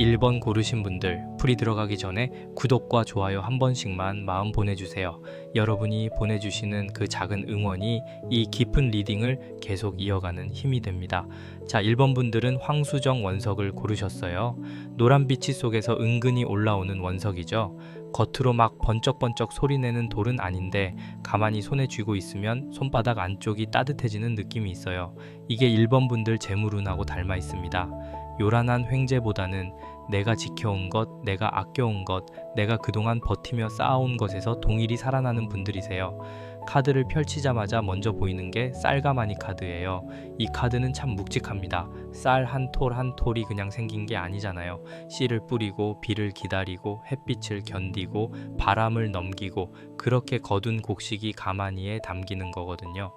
1번 고르신 분들, 풀이 들어가기 전에 구독과 좋아요 한 번씩만 마음 보내주세요. 여러분이 보내주시는 그 작은 응원이 이 깊은 리딩을 계속 이어가는 힘이 됩니다. 자, 1번 분들은 황수정 원석을 고르셨어요. 노란빛이 속에서 은근히 올라오는 원석이죠. 겉으로 막 번쩍번쩍 소리내는 돌은 아닌데 가만히 손에 쥐고 있으면 손바닥 안쪽이 따뜻해지는 느낌이 있어요. 이게 1번 분들 재물운하고 닮아 있습니다. 요란한 횡재보다는 내가 지켜온 것, 내가 아껴온 것, 내가 그동안 버티며 쌓아온 것에서 동일이 살아나는 분들이세요. 카드를 펼치자마자 먼저 보이는 게 쌀가마니 카드예요. 이 카드는 참 묵직합니다. 쌀 한 톨 한 톨이 그냥 생긴 게 아니잖아요. 씨를 뿌리고 비를 기다리고 햇빛을 견디고 바람을 넘기고 그렇게 거둔 곡식이 가마니에 담기는 거거든요.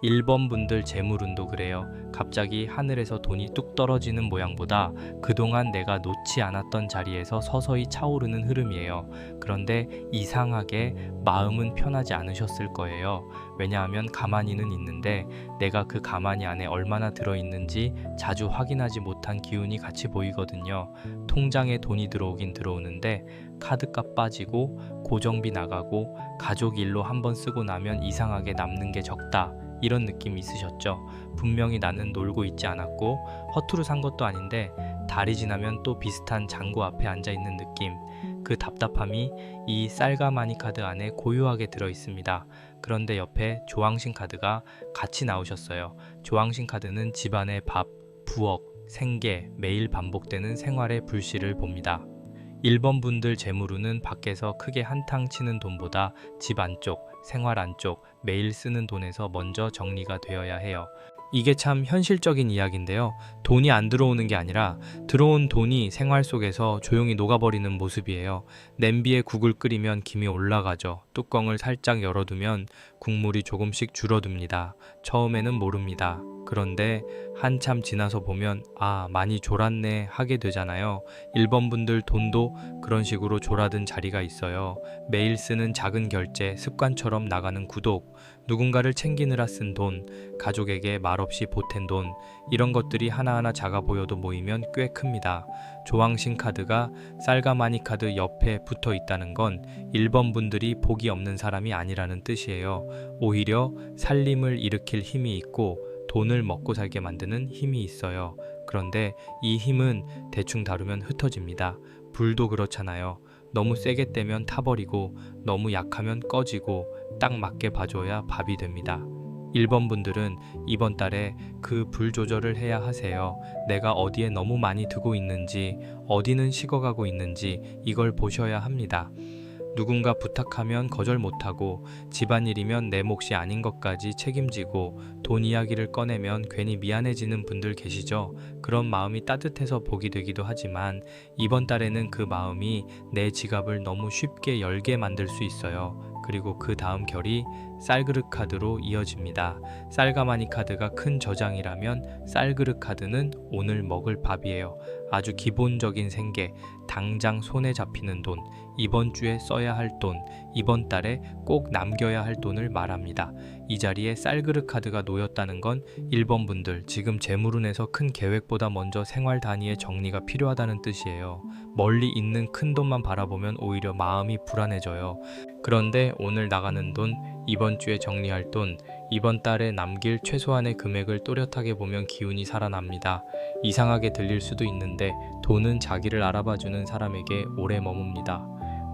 1번 분들 재물운도 그래요. 갑자기 하늘에서 돈이 뚝 떨어지는 모양보다 그동안 내가 놓지 않았던 자리에서 서서히 차오르는 흐름이에요. 그런데 이상하게 마음은 편하지 않으셨을 거예요. 왜냐하면 가만히는 있는데 내가 그 가만히 안에 얼마나 들어있는지 자주 확인하지 못한 기운이 같이 보이거든요. 통장에 돈이 들어오긴 들어오는데 카드값 빠지고 고정비 나가고 가족 일로 한번 쓰고 나면 이상하게 남는 게 적다. 이런 느낌 있으셨죠? 분명히 나는 놀고 있지 않았고 허투루 산 것도 아닌데 달이 지나면 또 비슷한 잔고 앞에 앉아 있는 느낌. 그 답답함이 이 쌀가마니 카드 안에 고요하게 들어 있습니다. 그런데 옆에 조항신 카드가 같이 나오셨어요. 조항신 카드는 집안의 밥, 부엌, 생계, 매일 반복되는 생활의 불씨를 봅니다. 1번 분들 재물운은 밖에서 크게 한탕 치는 돈보다 집 안쪽, 생활 안쪽, 매일 쓰는 돈에서 먼저 정리가 되어야 해요. 이게 참 현실적인 이야기인데요. 돈이 안 들어오는 게 아니라 들어온 돈이 생활 속에서 조용히 녹아버리는 모습이에요. 냄비에 국을 끓이면 김이 올라가죠. 뚜껑을 살짝 열어두면 국물이 조금씩 줄어듭니다. 처음에는 모릅니다. 그런데 한참 지나서 보면 아, 많이 졸았네 하게 되잖아요. 1번 분들 돈도 그런 식으로 졸아든 자리가 있어요. 매일 쓰는 작은 결제, 습관처럼 나가는 구독, 누군가를 챙기느라 쓴 돈, 가족에게 말없이 보탠 돈, 이런 것들이 하나하나 작아 보여도 모이면 꽤 큽니다. 조항신 카드가 쌀가마니 카드 옆에 붙어 있다는 건 1번 분들이 복이 없는 사람이 아니라는 뜻이에요. 오히려 살림을 일으킬 힘이 있고 돈을 먹고 살게 만드는 힘이 있어요. 그런데 이 힘은 대충 다루면 흩어집니다. 불도 그렇잖아요. 너무 세게 떼면 타버리고 너무 약하면 꺼지고 딱 맞게 봐줘야 밥이 됩니다. 1번 분들은 이번 달에 그 불 조절을 해야 하세요. 내가 어디에 너무 많이 두고 있는지, 어디는 식어가고 있는지 이걸 보셔야 합니다. 누군가 부탁하면 거절 못하고 집안일이면 내 몫이 아닌 것까지 책임지고 돈 이야기를 꺼내면 괜히 미안해지는 분들 계시죠? 그런 마음이 따뜻해서 복이 되기도 하지만 이번 달에는 그 마음이 내 지갑을 너무 쉽게 열게 만들 수 있어요. 그리고 그 다음 결이 쌀그릇 카드로 이어집니다. 쌀가마니 카드가 큰 저장이라면 쌀그릇 카드는 오늘 먹을 밥이에요. 아주 기본적인 생계, 당장 손에 잡히는 돈, 이번 주에 써야 할 돈, 이번 달에 꼭 남겨야 할 돈을 말합니다. 이 자리에 쌀그릇 카드가 놓였다는 건 1번 분들 지금 재물운에서 큰 계획보다 먼저 생활 단위의 정리가 필요하다는 뜻이에요. 멀리 있는 큰 돈만 바라보면 오히려 마음이 불안해져요. 그런데 오늘 나가는 돈, 이번 주에 정리할 돈, 이번 달에 남길 최소한의 금액을 또렷하게 보면 기운이 살아납니다. 이상하게 들릴 수도 있는데 돈은 자기를 알아봐주는 사람에게 오래 머뭅니다.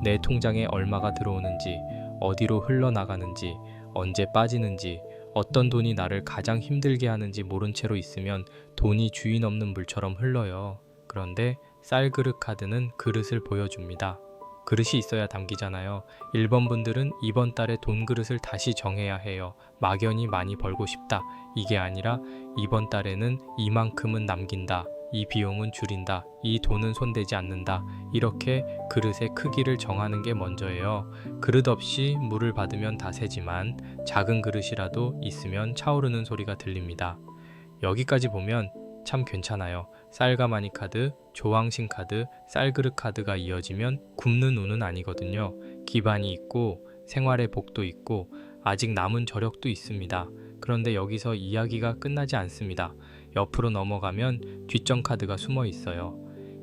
내 통장에 얼마가 들어오는지, 어디로 흘러나가는지, 언제 빠지는지, 어떤 돈이 나를 가장 힘들게 하는지 모른 채로 있으면 돈이 주인 없는 물처럼 흘러요. 그런데 쌀그릇 카드는 그릇을 보여줍니다. 그릇이 있어야 담기잖아요. 1번 분들은 이번 달에 돈 그릇을 다시 정해야 해요. 막연히 많이 벌고 싶다. 이게 아니라 이번 달에는 이만큼은 남긴다. 이 비용은 줄인다. 이 돈은 손대지 않는다. 이렇게 그릇의 크기를 정하는 게 먼저예요. 그릇 없이 물을 받으면 다 새지만 작은 그릇이라도 있으면 차오르는 소리가 들립니다. 여기까지 보면 참 괜찮아요. 쌀가마니 카드, 조항신 카드, 쌀그릇 카드가 이어지면 굶는 운은 아니거든요. 기반이 있고 생활의 복도 있고 아직 남은 저력도 있습니다. 그런데 여기서 이야기가 끝나지 않습니다. 옆으로 넘어가면 뒷전 카드가 숨어 있어요.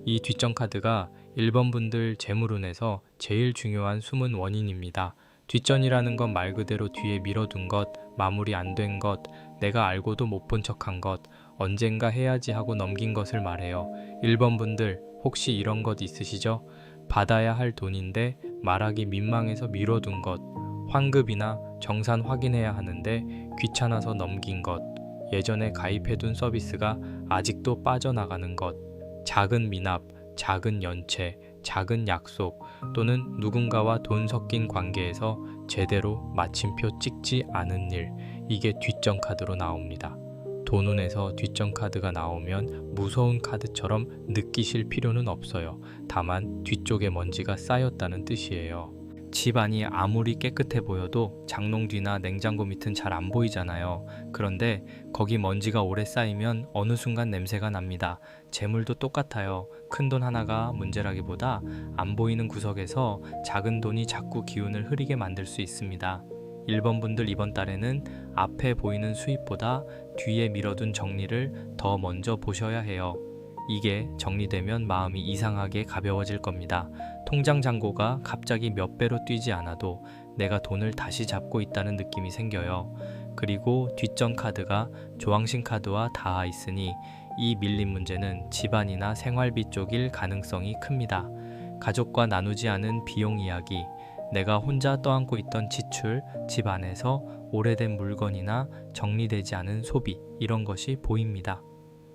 이 뒷전 카드가 1번 분들 재물운에서 제일 중요한 숨은 원인입니다. 뒷전이라는 건 말 그대로 뒤에 밀어둔 것, 마무리 안 된 것, 내가 알고도 못 본 척한 것, 언젠가 해야지 하고 넘긴 것을 말해요. 1번 분들 혹시 이런 것 있으시죠? 받아야 할 돈인데 말하기 민망해서 미뤄둔 것, 환급이나 정산 확인해야 하는데 귀찮아서 넘긴 것, 예전에 가입해둔 서비스가 아직도 빠져나가는 것, 작은 미납, 작은 연체, 작은 약속 또는 누군가와 돈 섞인 관계에서 제대로 마침표 찍지 않은 일, 이게 뒷전 카드로 나옵니다. 돈운에서 뒷전 카드가 나오면 무서운 카드처럼 느끼실 필요는 없어요. 다만 뒤쪽에 먼지가 쌓였다는 뜻이에요. 집안이 아무리 깨끗해 보여도 장롱 뒤나 냉장고 밑은 잘 안 보이잖아요. 그런데 거기 먼지가 오래 쌓이면 어느 순간 냄새가 납니다. 재물도 똑같아요. 큰 돈 하나가 문제라기보다 안 보이는 구석에서 작은 돈이 자꾸 기운을 흐리게 만들 수 있습니다. 1번 분들 이번 달에는 앞에 보이는 수입보다 뒤에 미뤄둔 정리를 더 먼저 보셔야 해요. 이게 정리되면 마음이 이상하게 가벼워질 겁니다. 통장 잔고가 갑자기 몇 배로 뛰지 않아도 내가 돈을 다시 잡고 있다는 느낌이 생겨요. 그리고 뒷전 카드가 조항신 카드와 닿아 있으니 이 밀린 문제는 집안이나 생활비 쪽일 가능성이 큽니다. 가족과 나누지 않은 비용 이야기, 내가 혼자 떠안고 있던 지출, 집 안에서 오래된 물건이나 정리되지 않은 소비, 이런 것이 보입니다.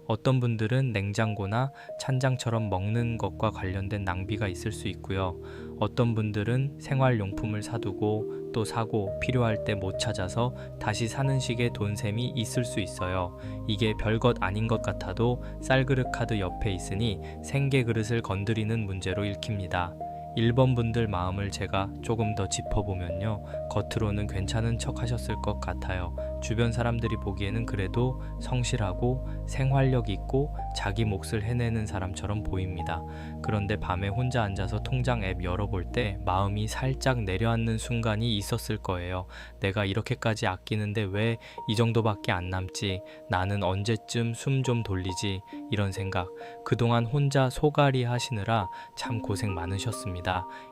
어떤 분들은 냉장고나 찬장처럼 먹는 것과 관련된 낭비가 있을 수 있고요. 어떤 분들은 생활용품을 사두고 또 사고 필요할 때 못 찾아서 다시 사는 식의 돈셈이 있을 수 있어요. 이게 별것 아닌 것 같아도 쌀그릇 카드 옆에 있으니 생계 그릇을 건드리는 문제로 읽힙니다. 1번 분들 마음을 제가 조금 더 짚어보면요, 겉으로는 괜찮은 척 하셨을 것 같아요. 주변 사람들이 보기에는 그래도 성실하고 생활력 있고 자기 몫을 해내는 사람처럼 보입니다. 그런데 밤에 혼자 앉아서 통장 앱 열어볼 때 마음이 살짝 내려앉는 순간이 있었을 거예요. 내가 이렇게까지 아끼는데 왜 이 정도밖에 안 남지? 나는 언제쯤 숨 좀 돌리지? 이런 생각. 그동안 혼자 소갈이 하시느라 참 고생 많으셨습니다.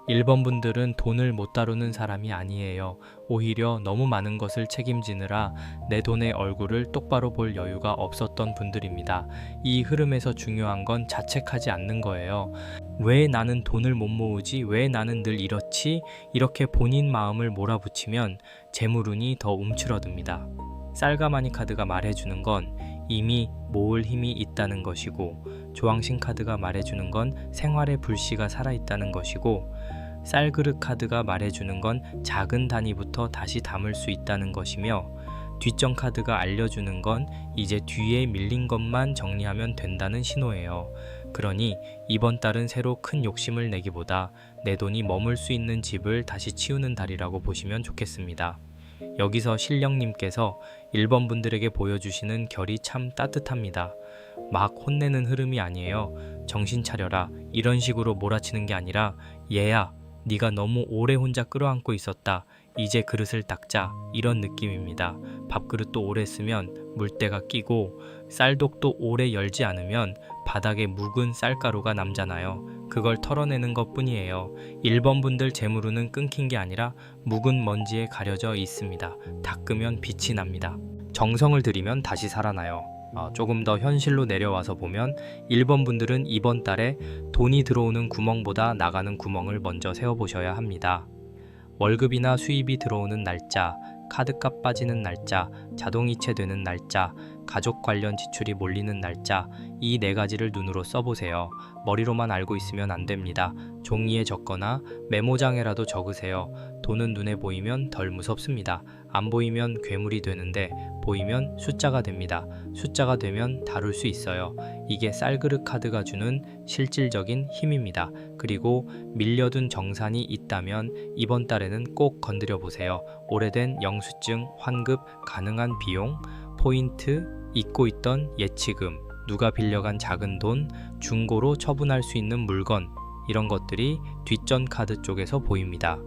1번 분들은 돈을 못 다루는 사람이 아니에요. 오히려 너무 많은 것을 책임지느라 내 돈의 얼굴을 똑바로 볼 여유가 없었던 분들입니다. 이 흐름에서 중요한 건 자책하지 않는 거예요. 왜 나는 돈을 못 모으지? 왜 나는 늘 이렇지? 이렇게 본인 마음을 몰아붙이면 재물운이 더 움츠러듭니다. 쌀가마니 카드가 말해주는 건 이미 모을 힘이 있다는 것이고, 조항신 카드가 말해주는 건 생활의 불씨가 살아있다는 것이고, 쌀그릇 카드가 말해주는 건 작은 단위부터 다시 담을 수 있다는 것이며, 뒷전 카드가 알려주는 건 이제 뒤에 밀린 것만 정리하면 된다는 신호예요. 그러니 이번 달은 새로 큰 욕심을 내기보다 내 돈이 머물 수 있는 집을 다시 치우는 달이라고 보시면 좋겠습니다. 여기서 신령님께서 1번 분들에게 보여주시는 결이 참 따뜻합니다. 막 혼내는 흐름이 아니에요. 정신 차려라, 이런 식으로 몰아치는 게 아니라, 얘야, 네가 너무 오래 혼자 끌어안고 있었다, 이제 그릇을 닦자, 이런 느낌입니다. 밥그릇도 오래 쓰면 물때가 끼고, 쌀독도 오래 열지 않으면 바닥에 묵은 쌀가루가 남잖아요. 그걸 털어내는 것 뿐이에요. 1번 분들 재물운은 끊긴 게 아니라 묵은 먼지에 가려져 있습니다. 닦으면 빛이 납니다. 정성을 들이면 다시 살아나요. 조금 더 현실로 내려와서 보면 1번 분들은 이번 달에 돈이 들어오는 구멍보다 나가는 구멍을 먼저 세워보셔야 합니다. 월급이나 수입이 들어오는 날짜, 카드값 빠지는 날짜, 자동이체 되는 날짜, 가족 관련 지출이 몰리는 날짜, 이 4가지를 눈으로 써보세요. 머리로만 알고 있으면 안 됩니다. 종이에 적거나 메모장에라도 적으세요. 돈은 눈에 보이면 덜 무섭습니다. 안 보이면 괴물이 되는데 보이면 숫자가 됩니다. 숫자가 되면 다룰 수 있어요. 이게 쌀그릇 카드가 주는 실질적인 힘입니다. 그리고 밀려둔 정산이 있다면 이번 달에는 꼭 건드려 보세요. 오래된 영수증, 환급, 가능한 비용, 포인트, 잊고 있던 예치금, 누가 빌려간 작은 돈, 중고로 처분할 수 있는 물건, 이런 것들이 뒷전 카드 쪽에서 보입니다.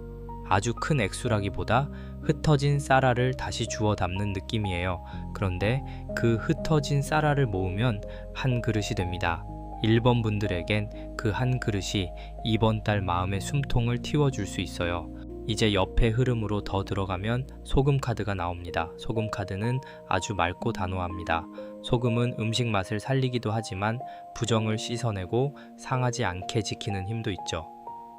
아주 큰 액수라기보다 흩어진 쌀알을 다시 주워 담는 느낌이에요. 그런데 그 흩어진 쌀알을 모으면 한 그릇이 됩니다. 1번 분들에겐 그 한 그릇이 이번 달 마음의 숨통을 틔워줄 수 있어요. 이제 옆에 흐름으로 더 들어가면 소금 카드가 나옵니다. 소금 카드는 아주 맑고 단호합니다. 소금은 음식 맛을 살리기도 하지만 부정을 씻어내고 상하지 않게 지키는 힘도 있죠.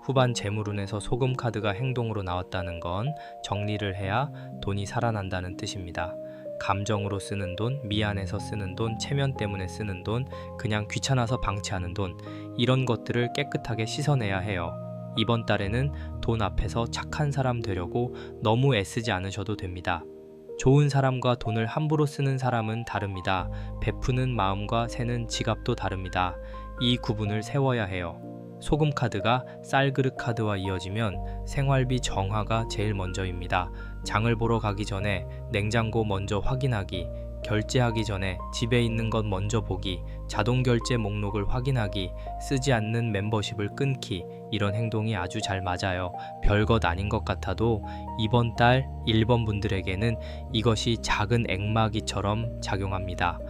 후반 재물운에서 소금 카드가 행동으로 나왔다는 건 정리를 해야 돈이 살아난다는 뜻입니다. 감정으로 쓰는 돈, 미안해서 쓰는 돈, 체면 때문에 쓰는 돈, 그냥 귀찮아서 방치하는 돈, 이런 것들을 깨끗하게 씻어내야 해요. 이번 달에는 돈 앞에서 착한 사람 되려고 너무 애쓰지 않으셔도 됩니다. 좋은 사람과 돈을 함부로 쓰는 사람은 다릅니다. 베푸는 마음과 새는 지갑도 다릅니다. 이 구분을 세워야 해요. 소금 카드가 쌀그릇 카드와 이어지면 생활비 정화가 제일 먼저입니다. 장을 보러 가기 전에 냉장고 먼저 확인하기, 결제하기 전에 집에 있는 것 먼저 보기, 자동 결제 목록을 확인하기, 쓰지 않는 멤버십을 끊기, 이런 행동이 아주 잘 맞아요. 별것 아닌 것 같아도 이번 달 1번 분들에게는 이것이 작은 액마기처럼 작용합니다.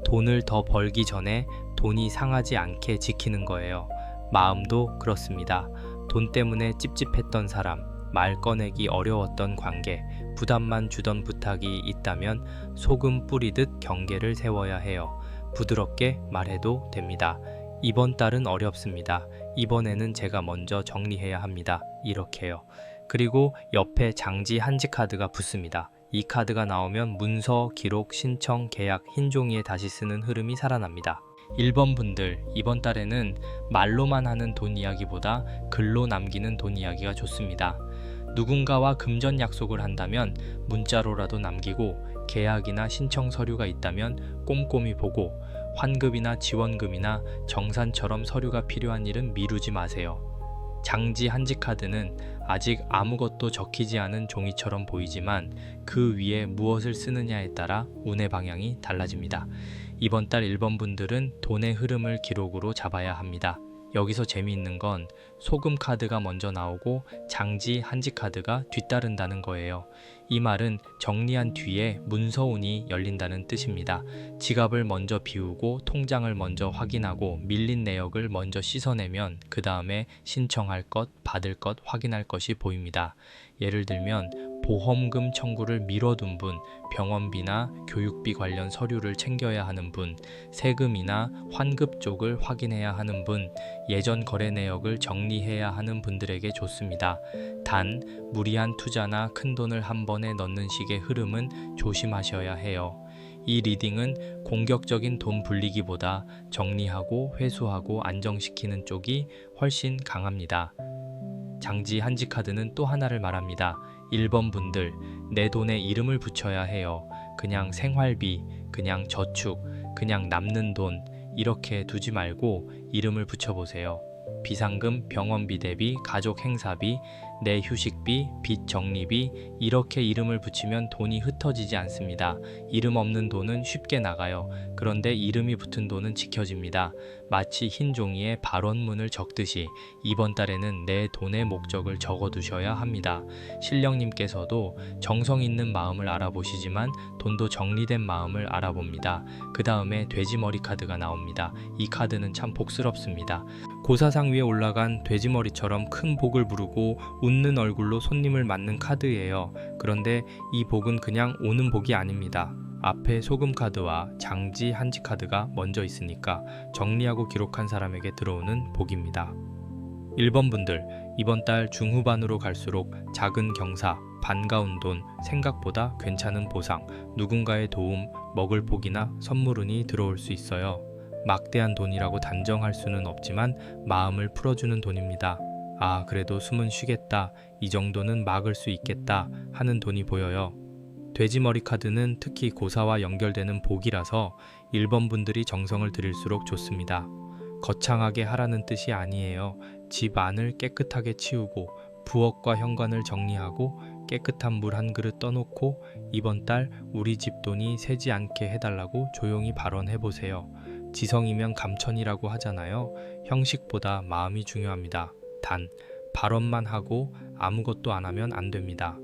돈을 더 벌기 전에 돈이 상하지 않게 지키는 거예요. 마음도 그렇습니다. 돈 때문에 찝찝했던 사람, 말 꺼내기 어려웠던 관계, 부담만 주던 부탁이 있다면 소금 뿌리듯 경계를 세워야 해요. 부드럽게 말해도 됩니다. 이번 달은 어렵습니다. 이번에는 제가 먼저 정리해야 합니다. 이렇게요. 그리고 옆에 장지 한지 카드가 붙습니다. 이 카드가 나오면 문서, 기록, 신청, 계약, 흰 종이에 다시 쓰는 흐름이 살아납니다. 1번 분들, 이번 달에는 말로만 하는 돈 이야기보다 글로 남기는 돈 이야기가 좋습니다. 누군가와 금전 약속을 한다면 문자로라도 남기고, 계약이나 신청 서류가 있다면 꼼꼼히 보고, 환급이나 지원금이나 정산처럼 서류가 필요한 일은 미루지 마세요. 장지 한지 카드는 아직 아무것도 적히지 않은 종이처럼 보이지만 그 위에 무엇을 쓰느냐에 따라 운의 방향이 달라집니다. 이번 달 1번 분들은 돈의 흐름을 기록으로 잡아야 합니다. 여기서 재미있는 건 소금 카드가 먼저 나오고 장지 한지 카드가 뒤따른다는 거예요. 이 말은 정리한 뒤에 문서운이 열린다는 뜻입니다. 지갑을 먼저 비우고 통장을 먼저 확인하고 밀린 내역을 먼저 씻어내면 그 다음에 신청할 것, 받을 것, 확인할 것이 보입니다. 예를 들면 보험금 청구를 미뤄둔 분, 병원비나 교육비 관련 서류를 챙겨야 하는 분, 세금이나 환급 쪽을 확인해야 하는 분, 예전 거래 내역을 정리해야 하는 분들에게 좋습니다. 단, 무리한 투자나 큰 돈을 한 번에 넣는 식의 흐름은 조심하셔야 해요. 이 리딩은 공격적인 돈 불리기보다 정리하고 회수하고 안정시키는 쪽이 훨씬 강합니다. 장지 한지 카드는 또 하나를 말합니다. 1번 분들, 내 돈에 이름을 붙여야 해요. 그냥 생활비, 그냥 저축, 그냥 남는 돈, 이렇게 두지 말고 이름을 붙여보세요. 비상금, 병원비 대비, 가족 행사비, 내 휴식비, 빚 정리비, 이렇게 이름을 붙이면 돈이 흩어지지 않습니다. 이름 없는 돈은 쉽게 나가요. 그런데 이름이 붙은 돈은 지켜집니다. 마치 흰 종이에 발원문을 적듯이 이번 달에는 내 돈의 목적을 적어두셔야 합니다. 신령님께서도 정성 있는 마음을 알아보시지만 돈도 정리된 마음을 알아봅니다. 그 다음에 돼지머리 카드가 나옵니다. 이 카드는 참 복스럽습니다. 고사상 위에 올라간 돼지머리처럼 큰 복을 부르고 웃는 얼굴로 손님을 맞는 카드예요. 그런데 이 복은 그냥 오는 복이 아닙니다. 앞에 소금 카드와 장지 한지 카드가 먼저 있으니까 정리하고 기록한 사람에게 들어오는 복입니다. 1번 분들, 이번 달 중후반으로 갈수록 작은 경사, 반가운 돈, 생각보다 괜찮은 보상, 누군가의 도움, 먹을 복이나 선물운이 들어올 수 있어요. 막대한 돈이라고 단정할 수는 없지만 마음을 풀어주는 돈입니다. 아, 그래도 숨은 쉬겠다, 이 정도는 막을 수 있겠다 하는 돈이 보여요. 돼지머리 카드는 특히 고사와 연결되는 복이라서 1번 분들이 정성을 들일수록 좋습니다. 거창하게 하라는 뜻이 아니에요. 집 안을 깨끗하게 치우고 부엌과 현관을 정리하고 깨끗한 물 한 그릇 떠놓고 이번 달 우리 집 돈이 새지 않게 해달라고 조용히 발언해보세요. 지성이면 감천이라고 하잖아요. 형식보다 마음이 중요합니다. 단, 발언만 하고 아무것도 안 하면 안 됩니다.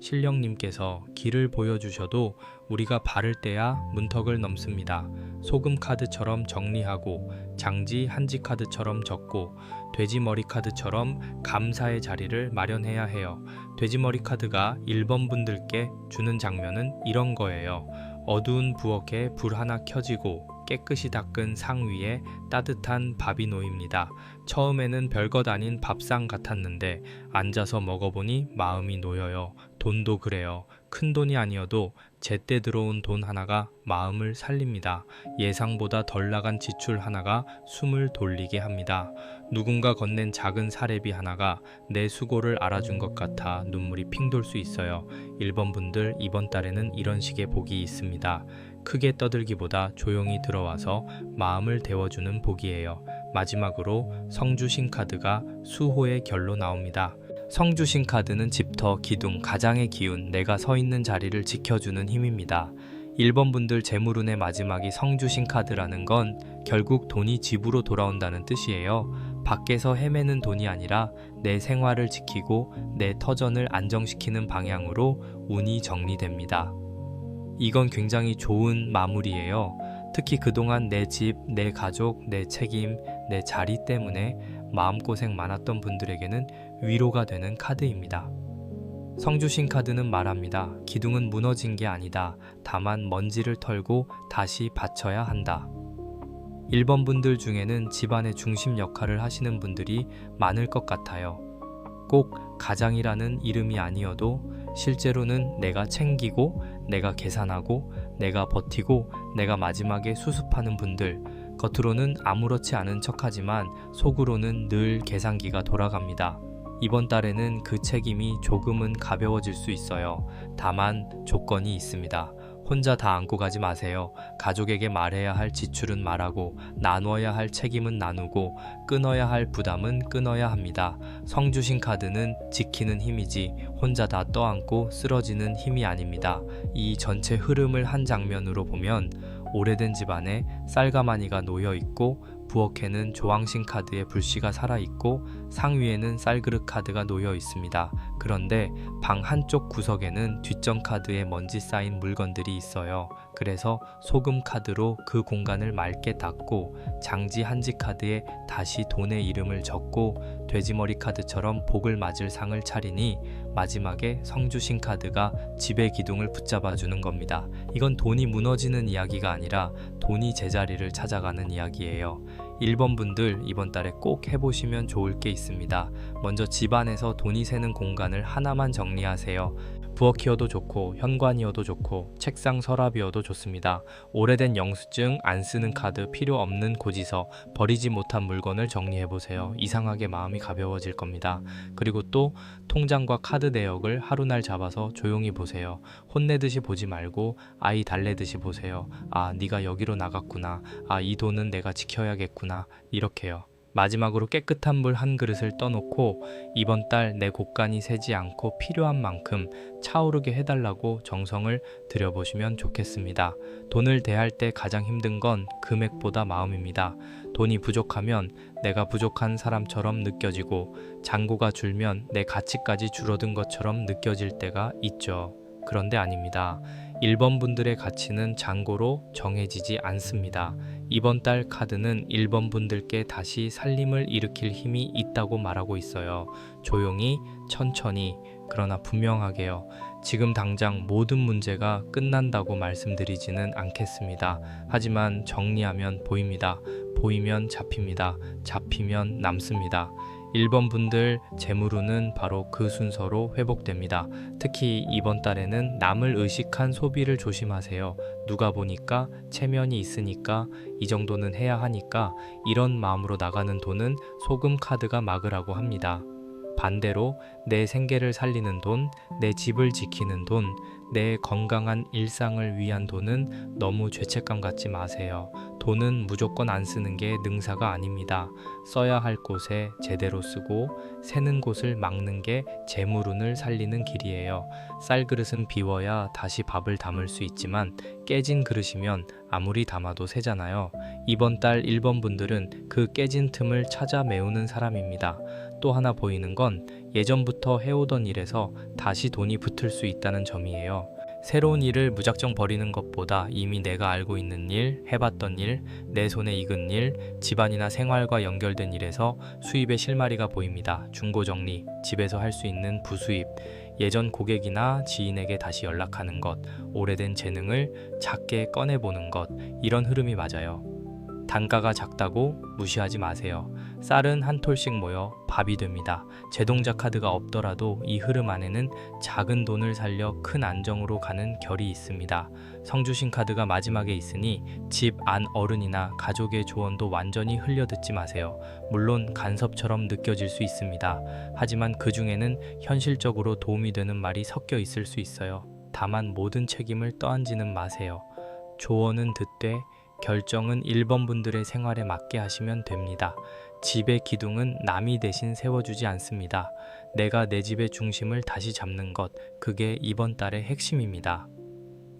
신령님께서 길을 보여주셔도 우리가 바를 때야 문턱을 넘습니다. 소금 카드처럼 정리하고 장지 한지 카드처럼 적고 돼지머리 카드처럼 감사의 자리를 마련해야 해요. 돼지머리 카드가 1번 분들께 주는 장면은 이런 거예요. 어두운 부엌에 불 하나 켜지고 깨끗이 닦은 상 위에 따뜻한 밥이 놓입니다. 처음에는 별것 아닌 밥상 같았는데 앉아서 먹어보니 마음이 놓여요. 돈도 그래요. 큰 돈이 아니어도 제때 들어온 돈 하나가 마음을 살립니다. 예상보다 덜 나간 지출 하나가 숨을 돌리게 합니다. 누군가 건넨 작은 사례비 하나가 내 수고를 알아준 것 같아 눈물이 핑 돌 수 있어요. 1번 분들 이번 달에는 이런 식의 복이 있습니다. 크게 떠들기보다 조용히 들어와서 마음을 데워주는 복이에요. 마지막으로 성주신 카드가 수호의 결로 나옵니다. 성주신 카드는 집터, 기둥, 가장의 기운, 내가 서 있는 자리를 지켜주는 힘입니다. 1번 분들 재물운의 마지막이 성주신 카드라는 건 결국 돈이 집으로 돌아온다는 뜻이에요. 밖에서 헤매는 돈이 아니라 내 생활을 지키고 내 터전을 안정시키는 방향으로 운이 정리됩니다. 이건 굉장히 좋은 마무리예요. 특히 그동안 내 집, 내 가족, 내 책임, 내 자리 때문에 마음고생 많았던 분들에게는 위로가 되는 카드입니다. 성주신 카드는 말합니다. 기둥은 무너진 게 아니다. 다만 먼지를 털고 다시 받쳐야 한다. 1번 분들 중에는 집안의 중심 역할을 하시는 분들이 많을 것 같아요. 꼭 가장이라는 이름이 아니어도 실제로는 내가 챙기고 내가 계산하고 내가 버티고 내가 마지막에 수습하는 분들, 겉으로는 아무렇지 않은 척하지만 속으로는 늘 계산기가 돌아갑니다. 이번 달에는 그 책임이 조금은 가벼워질 수 있어요. 다만 조건이 있습니다. 혼자 다 안고 가지 마세요. 가족에게 말해야 할 지출은 말하고 나누어야 할 책임은 나누고 끊어야 할 부담은 끊어야 합니다. 성주신 카드는 지키는 힘이지 혼자 다 떠안고 쓰러지는 힘이 아닙니다. 이 전체 흐름을 한 장면으로 보면 오래된 집안에 쌀가마니가 놓여있고 부엌에는 조왕신 카드의 불씨가 살아있고 상 위에는 쌀그릇 카드가 놓여 있습니다. 그런데 방 한쪽 구석에는 뒷전 카드에 먼지 쌓인 물건들이 있어요. 그래서 소금 카드로 그 공간을 맑게 닦고 장지 한지 카드에 다시 돈의 이름을 적고 돼지머리 카드처럼 복을 맞을 상을 차리니 마지막에 성주신 카드가 집의 기둥을 붙잡아 주는 겁니다. 이건 돈이 무너지는 이야기가 아니라 돈이 제자리를 찾아가는 이야기예요. 1번 분들 이번 달에 꼭 해보시면 좋을 게 있습니다. 먼저 집안에서 돈이 새는 공간을 하나만 정리하세요. 부엌이어도 좋고 현관이어도 좋고 책상 서랍이어도 좋습니다. 오래된 영수증, 안 쓰는 카드, 필요 없는 고지서, 버리지 못한 물건을 정리해보세요. 이상하게 마음이 가벼워질 겁니다. 그리고 또 통장과 카드 내역을 하루날 잡아서 조용히 보세요. 혼내듯이 보지 말고 아이 달래듯이 보세요. 아, 네가 여기로 나갔구나. 아, 이 돈은 내가 지켜야겠구나. 이렇게요. 마지막으로 깨끗한 물 한 그릇을 떠놓고 이번 달 내 곳간이 새지 않고 필요한 만큼 차오르게 해달라고 정성을 들여보시면 좋겠습니다. 돈을 대할 때 가장 힘든 건 금액보다 마음입니다. 돈이 부족하면 내가 부족한 사람처럼 느껴지고 잔고가 줄면 내 가치까지 줄어든 것처럼 느껴질 때가 있죠. 그런데 아닙니다. 1번 분들의 가치는 잔고로 정해지지 않습니다. 이번 달 카드는 1번 분들께 다시 살림을 일으킬 힘이 있다고 말하고 있어요. 조용히, 천천히, 그러나 분명하게요. 지금 당장 모든 문제가 끝난다고 말씀드리지는 않겠습니다. 하지만 정리하면 보입니다. 보이면 잡힙니다. 잡히면 남습니다. 1번 분들 재물운은 바로 그 순서로 회복됩니다. 특히 이번 달에는 남을 의식한 소비를 조심하세요. 누가 보니까 체면이 있으니까 이 정도는 해야 하니까 이런 마음으로 나가는 돈은 소금 카드가 막으라고 합니다. 반대로 내 생계를 살리는 돈, 내 집을 지키는 돈, 내 건강한 일상을 위한 돈은 너무 죄책감 갖지 마세요. 돈은 무조건 안 쓰는 게 능사가 아닙니다. 써야 할 곳에 제대로 쓰고 새는 곳을 막는 게 재물운을 살리는 길이에요. 쌀그릇은 비워야 다시 밥을 담을 수 있지만 깨진 그릇이면 아무리 담아도 새잖아요. 이번 달 1번 분들은 그 깨진 틈을 찾아 메우는 사람입니다. 또 하나 보이는 건 예전부터 해오던 일에서 다시 돈이 붙을 수 있다는 점이에요. 새로운 일을 무작정 버리는 것보다 이미 내가 알고 있는 일, 해봤던 일, 내 손에 익은 일, 집안이나 생활과 연결된 일에서 수입의 실마리가 보입니다. 중고 정리, 집에서 할 수 있는 부수입, 예전 고객이나 지인에게 다시 연락하는 것, 오래된 재능을 작게 꺼내보는 것, 이런 흐름이 맞아요. 단가가 작다고 무시하지 마세요. 쌀은 한 톨씩 모여 밥이 됩니다. 제동자 카드가 없더라도 이 흐름 안에는 작은 돈을 살려 큰 안정으로 가는 결이 있습니다. 성주신 카드가 마지막에 있으니 집 안 어른이나 가족의 조언도 완전히 흘려듣지 마세요. 물론 간섭처럼 느껴질 수 있습니다. 하지만 그 중에는 현실적으로 도움이 되는 말이 섞여 있을 수 있어요. 다만 모든 책임을 떠안지는 마세요. 조언은 듣되 결정은 1번 분들의 생활에 맞게 하시면 됩니다. 집의 기둥은 남이 대신 세워주지 않습니다. 내가 내 집의 중심을 다시 잡는 것, 그게 이번 달의 핵심입니다.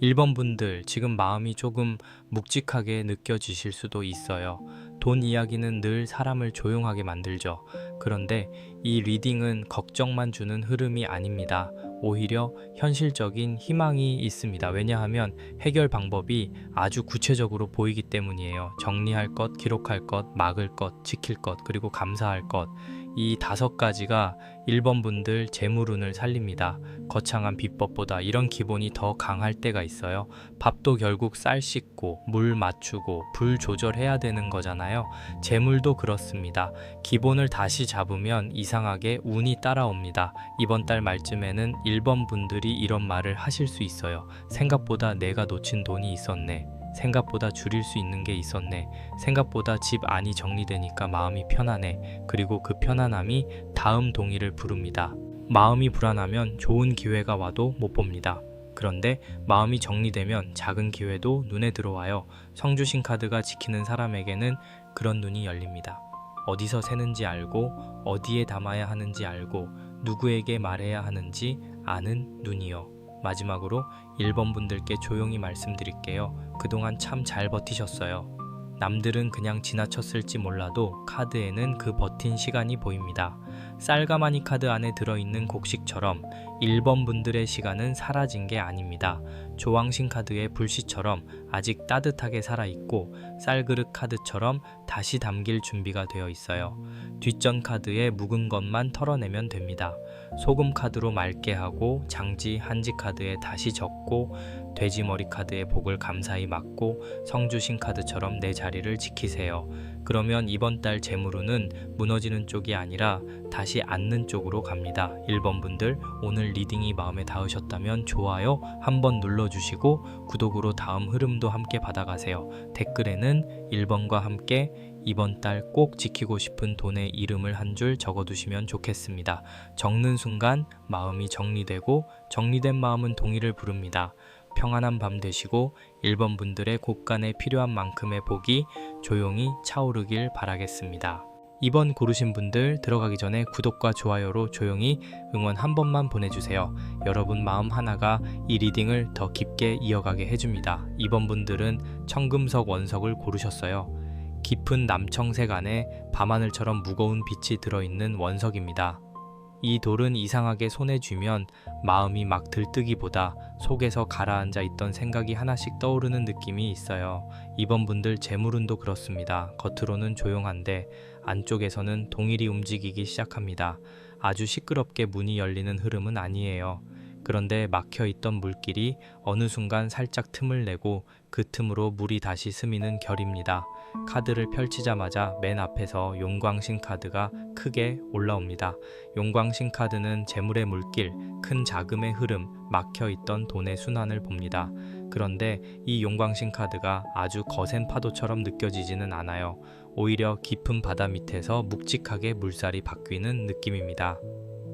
1번 분들, 지금 마음이 조금 묵직하게 느껴지실 수도 있어요. 돈 이야기는 늘 사람을 조용하게 만들죠. 그런데 이 리딩은 걱정만 주는 흐름이 아닙니다. 오히려 현실적인 희망이 있습니다. 왜냐하면 해결 방법이 아주 구체적으로 보이기 때문이에요. 정리할 것, 기록할 것, 막을 것, 지킬 것, 그리고 감사할 것. 이 5가지가 1번 분들 재물운을 살립니다. 거창한 비법보다 이런 기본이 더 강할 때가 있어요. 밥도 결국 쌀 씻고 물 맞추고 불 조절해야 되는 거잖아요. 재물도 그렇습니다. 기본을 다시 잡으면 이상하게 운이 따라옵니다. 이번 달 말쯤에는 1번 분들이 이런 말을 하실 수 있어요. 생각보다 내가 놓친 돈이 있었네. 생각보다 줄일 수 있는 게 있었네. 생각보다 집 안이 정리되니까 마음이 편하네. 그리고 그 편안함이 다음 동의를 부릅니다. 마음이 불안하면 좋은 기회가 와도 못 봅니다. 그런데 마음이 정리되면 작은 기회도 눈에 들어와요. 성주신 카드가 지키는 사람에게는 그런 눈이 열립니다. 어디서 새는지 알고 어디에 담아야 하는지 알고 누구에게 말해야 하는지 아는 눈이요. 마지막으로 1번 분들께 조용히 말씀드릴게요. 그동안 참 잘 버티셨어요. 남들은 그냥 지나쳤을지 몰라도 카드에는 그 버틴 시간이 보입니다. 쌀가마니 카드 안에 들어있는 곡식처럼 1번 분들의 시간은 사라진 게 아닙니다. 조왕신 카드의 불씨처럼 아직 따뜻하게 살아있고 쌀그릇 카드처럼 다시 담길 준비가 되어 있어요. 뒷전 카드에 묵은 것만 털어내면 됩니다. 소금 카드로 맑게 하고 장지 한지 카드에 다시 적고 돼지머리 카드에 복을 감사히 맞고 성주신 카드처럼 내 자리를 지키세요. 그러면 이번 달 재물운은 무너지는 쪽이 아니라 다시 앉는 쪽으로 갑니다. 1번 분들, 오늘 리딩이 마음에 닿으셨다면 좋아요 한번 눌러주시고 구독으로 다음 흐름도 함께 받아가세요. 댓글에는 1번과 함께 이번 달 꼭 지키고 싶은 돈의 이름을 한 줄 적어두시면 좋겠습니다. 적는 순간 마음이 정리되고 정리된 마음은 동의를 부릅니다. 평안한 밤 되시고 1번 분들의 곳간에 필요한 만큼의 복이 조용히 차오르길 바라겠습니다. 2번 고르신 분들 들어가기 전에 구독과 좋아요로 조용히 응원 한 번만 보내주세요. 여러분 마음 하나가 이 리딩을 더 깊게 이어가게 해줍니다. 2번 분들은 청금석 원석을 고르셨어요. 깊은 남청색 안에 밤하늘처럼 무거운 빛이 들어있는 원석입니다. 이 돌은 이상하게 손에 쥐면 마음이 막 들뜨기보다 속에서 가라앉아 있던 생각이 하나씩 떠오르는 느낌이 있어요. 2번 분들 재물운도 그렇습니다. 겉으로는 조용한데 안쪽에서는 동일이 움직이기 시작합니다. 아주 시끄럽게 문이 열리는 흐름은 아니에요. 그런데 막혀있던 물길이 어느 순간 살짝 틈을 내고 그 틈으로 물이 다시 스미는 결입니다. 카드를 펼치자마자 맨 앞에서 용광신 카드가 크게 올라옵니다. 용광신 카드는 재물의 물길, 큰 자금의 흐름, 막혀있던 돈의 순환을 봅니다. 그런데 이 용광신 카드가 아주 거센 파도처럼 느껴지지는 않아요. 오히려 깊은 바다 밑에서 묵직하게 물살이 바뀌는 느낌입니다.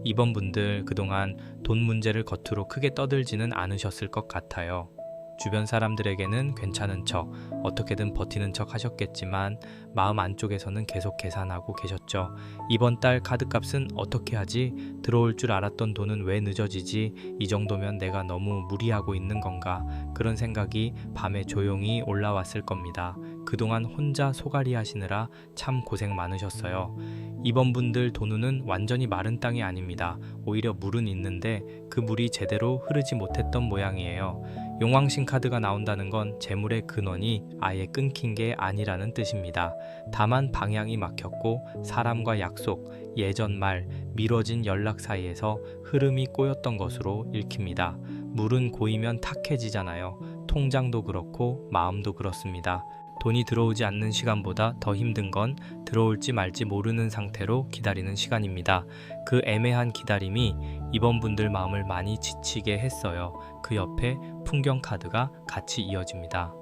2번 분들 그동안 돈 문제를 겉으로 크게 떠들지는 않으셨을 것 같아요. 주변 사람들에게는 괜찮은 척, 어떻게든 버티는 척 하셨겠지만 마음 안쪽에서는 계속 계산하고 계셨죠. 이번 달 카드값은 어떻게 하지? 들어올 줄 알았던 돈은 왜 늦어지지? 이 정도면 내가 너무 무리하고 있는 건가? 그런 생각이 밤에 조용히 올라왔을 겁니다. 그동안 혼자 소갈이 하시느라 참 고생 많으셨어요. 이번 분들 돈운은 완전히 마른 땅이 아닙니다. 오히려 물은 있는데 그 물이 제대로 흐르지 못했던 모양이에요. 용왕신 카드가 나온다는 건 재물의 근원이 아예 끊긴 게 아니라는 뜻입니다. 다만 방향이 막혔고 사람과 약속, 예전 말, 미뤄진 연락 사이에서 흐름이 꼬였던 것으로 읽힙니다. 물은 고이면 탁해지잖아요. 통장도 그렇고 마음도 그렇습니다. 돈이 들어오지 않는 시간보다 더 힘든 건 들어올지 말지 모르는 상태로 기다리는 시간입니다. 그 애매한 기다림이 이번 분들 마음을 많이 지치게 했어요. 그 옆에 풍경 카드가 같이 이어집니다.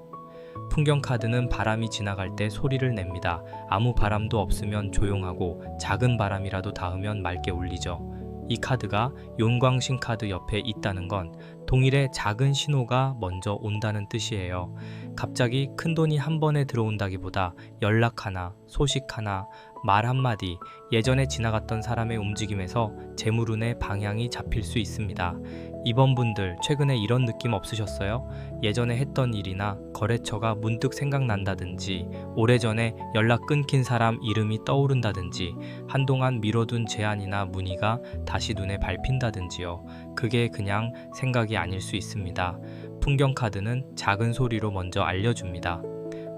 풍경 카드는 바람이 지나갈 때 소리를 냅니다. 아무 바람도 없으면 조용하고 작은 바람이라도 닿으면 맑게 울리죠. 이 카드가 용광신 카드 옆에 있다는 건 동일의 작은 신호가 먼저 온다는 뜻이에요. 갑자기 큰 돈이 한 번에 들어온다기보다 연락 하나, 소식 하나, 말 한마디, 예전에 지나갔던 사람의 움직임에서 재물운의 방향이 잡힐 수 있습니다. 이번 분들 최근에 이런 느낌 없으셨어요? 예전에 했던 일이나 거래처가 문득 생각난다든지, 오래전에 연락 끊긴 사람 이름이 떠오른다든지, 한동안 미뤄둔 제안이나 문의가 다시 눈에 밟힌다든지요. 그게 그냥 생각이 아닐 수 있습니다. 풍경 카드는 작은 소리로 먼저 알려줍니다.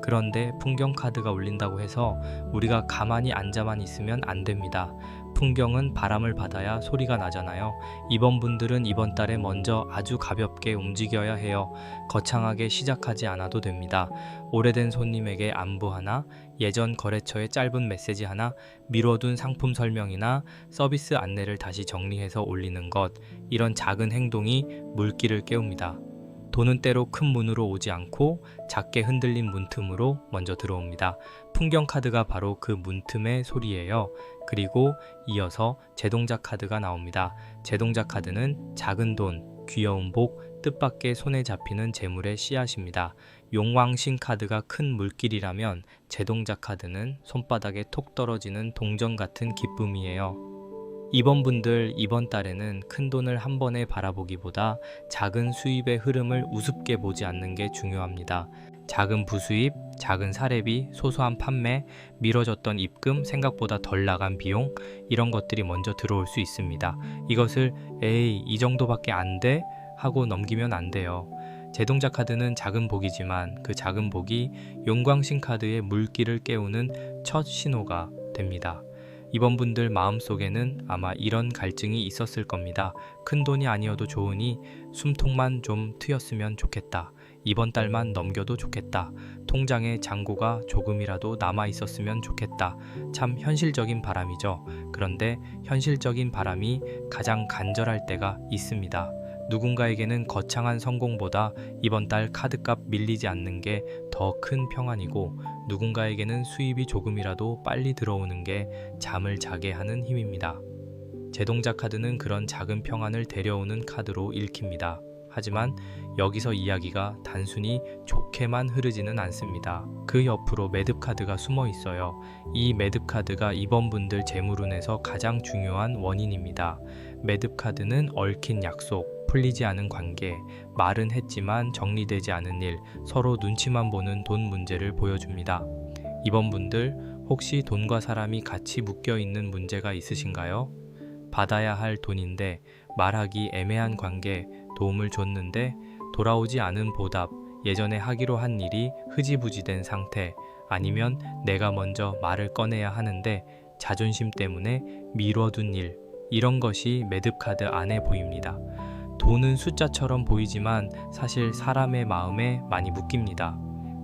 그런데 풍경 카드가 울린다고 해서 우리가 가만히 앉아만 있으면 안 됩니다. 풍경은 바람을 받아야 소리가 나잖아요. 이번 분들은 이번 달에 먼저 아주 가볍게 움직여야 해요. 거창하게 시작하지 않아도 됩니다. 오래된 손님에게 안부 하나, 예전 거래처에 짧은 메시지 하나, 미뤄둔 상품 설명이나 서비스 안내를 다시 정리해서 올리는 것, 이런 작은 행동이 물기를 깨웁니다. 돈은 때로 큰 문으로 오지 않고 작게 흔들린 문틈으로 먼저 들어옵니다. 풍경 카드가 바로 그 문틈의 소리예요. 그리고 이어서 제동작 카드가 나옵니다. 제동작 카드는 작은 돈, 귀여운 복, 뜻밖의 손에 잡히는 재물의 씨앗입니다. 용왕신 카드가 큰 물길이라면 제동작 카드는 손바닥에 톡 떨어지는 동전 같은 기쁨이에요. 이번 분들 이번 달에는 큰 돈을 한 번에 바라보기보다 작은 수입의 흐름을 우습게 보지 않는 게 중요합니다. 작은 부수입, 작은 사례비, 소소한 판매, 미뤄졌던 입금, 생각보다 덜 나간 비용, 이런 것들이 먼저 들어올 수 있습니다. 이것을 에이 이 정도밖에 안 돼? 하고 넘기면 안 돼요. 제동작 카드는 작은 복이지만 그 작은 복이 용광신 카드의 물기를 깨우는 첫 신호가 됩니다. 이번 분들 마음속에는 아마 이런 갈증이 있었을 겁니다. 큰 돈이 아니어도 좋으니 숨통만 좀 트였으면 좋겠다. 이번 달만 넘겨도 좋겠다. 통장에 잔고가 조금이라도 남아 있었으면 좋겠다. 참 현실적인 바람이죠. 그런데 현실적인 바람이 가장 간절할 때가 있습니다. 누군가에게는 거창한 성공보다 이번 달 카드값 밀리지 않는 게 더 큰 평안이고, 누군가에게는 수입이 조금이라도 빨리 들어오는 게 잠을 자게 하는 힘입니다. 제동작 카드는 그런 작은 평안을 데려오는 카드로 읽힙니다. 하지만 여기서 이야기가 단순히 좋게만 흐르지는 않습니다. 그 옆으로 매듭 카드가 숨어 있어요. 이 매듭 카드가 이번 분들 재물운에서 가장 중요한 원인입니다. 매듭 카드는 얽힌 약속, 풀리지 않은 관계, 말은 했지만 정리되지 않은 일, 서로 눈치만 보는 돈 문제를 보여줍니다. 이번 분들 혹시 돈과 사람이 같이 묶여 있는 문제가 있으신가요? 받아야 할 돈인데 말하기 애매한 관계, 도움을 줬는데 돌아오지 않은 보답, 예전에 하기로 한 일이 흐지부지된 상태, 아니면 내가 먼저 말을 꺼내야 하는데 자존심 때문에 미뤄둔 일, 이런 것이 매듭 카드 안에 보입니다. 돈은 숫자처럼 보이지만 사실 사람의 마음에 많이 묶입니다.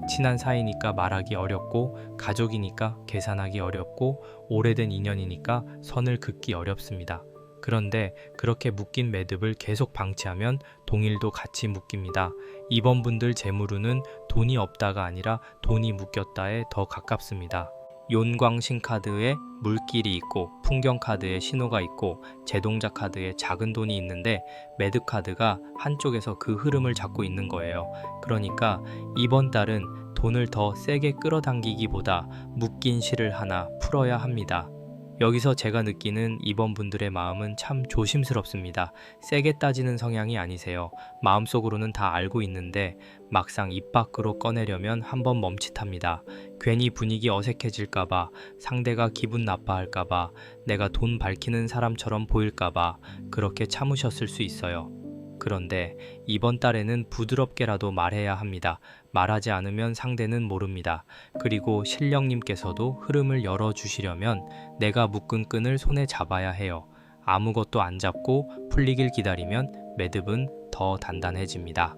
친한 사이니까 말하기 어렵고, 가족이니까 계산하기 어렵고, 오래된 인연이니까 선을 긋기 어렵습니다. 그런데 그렇게 묶인 매듭을 계속 방치하면 동일도 같이 묶입니다. 이번 분들 재물운은 돈이 없다가 아니라 돈이 묶였다에 더 가깝습니다. 용광신 카드에 물길이 있고, 풍경 카드에 신호가 있고, 제동작 카드에 작은 돈이 있는데 매듭 카드가 한쪽에서 그 흐름을 잡고 있는 거예요. 그러니까 이번 달은 돈을 더 세게 끌어당기기보다 묶인 실을 하나 풀어야 합니다. 여기서 제가 느끼는 2번 분들의 마음은 참 조심스럽습니다. 세게 따지는 성향이 아니세요. 마음속으로는 다 알고 있는데 막상 입 밖으로 꺼내려면 한번 멈칫합니다. 괜히 분위기 어색해질까봐, 상대가 기분 나빠할까봐, 내가 돈 밝히는 사람처럼 보일까봐 그렇게 참으셨을 수 있어요. 그런데 이번 달에는 부드럽게라도 말해야 합니다. 말하지 않으면 상대는 모릅니다. 그리고 신령님께서도 흐름을 열어주시려면 내가 묶은 끈을 손에 잡아야 해요. 아무것도 안 잡고 풀리길 기다리면 매듭은 더 단단해집니다.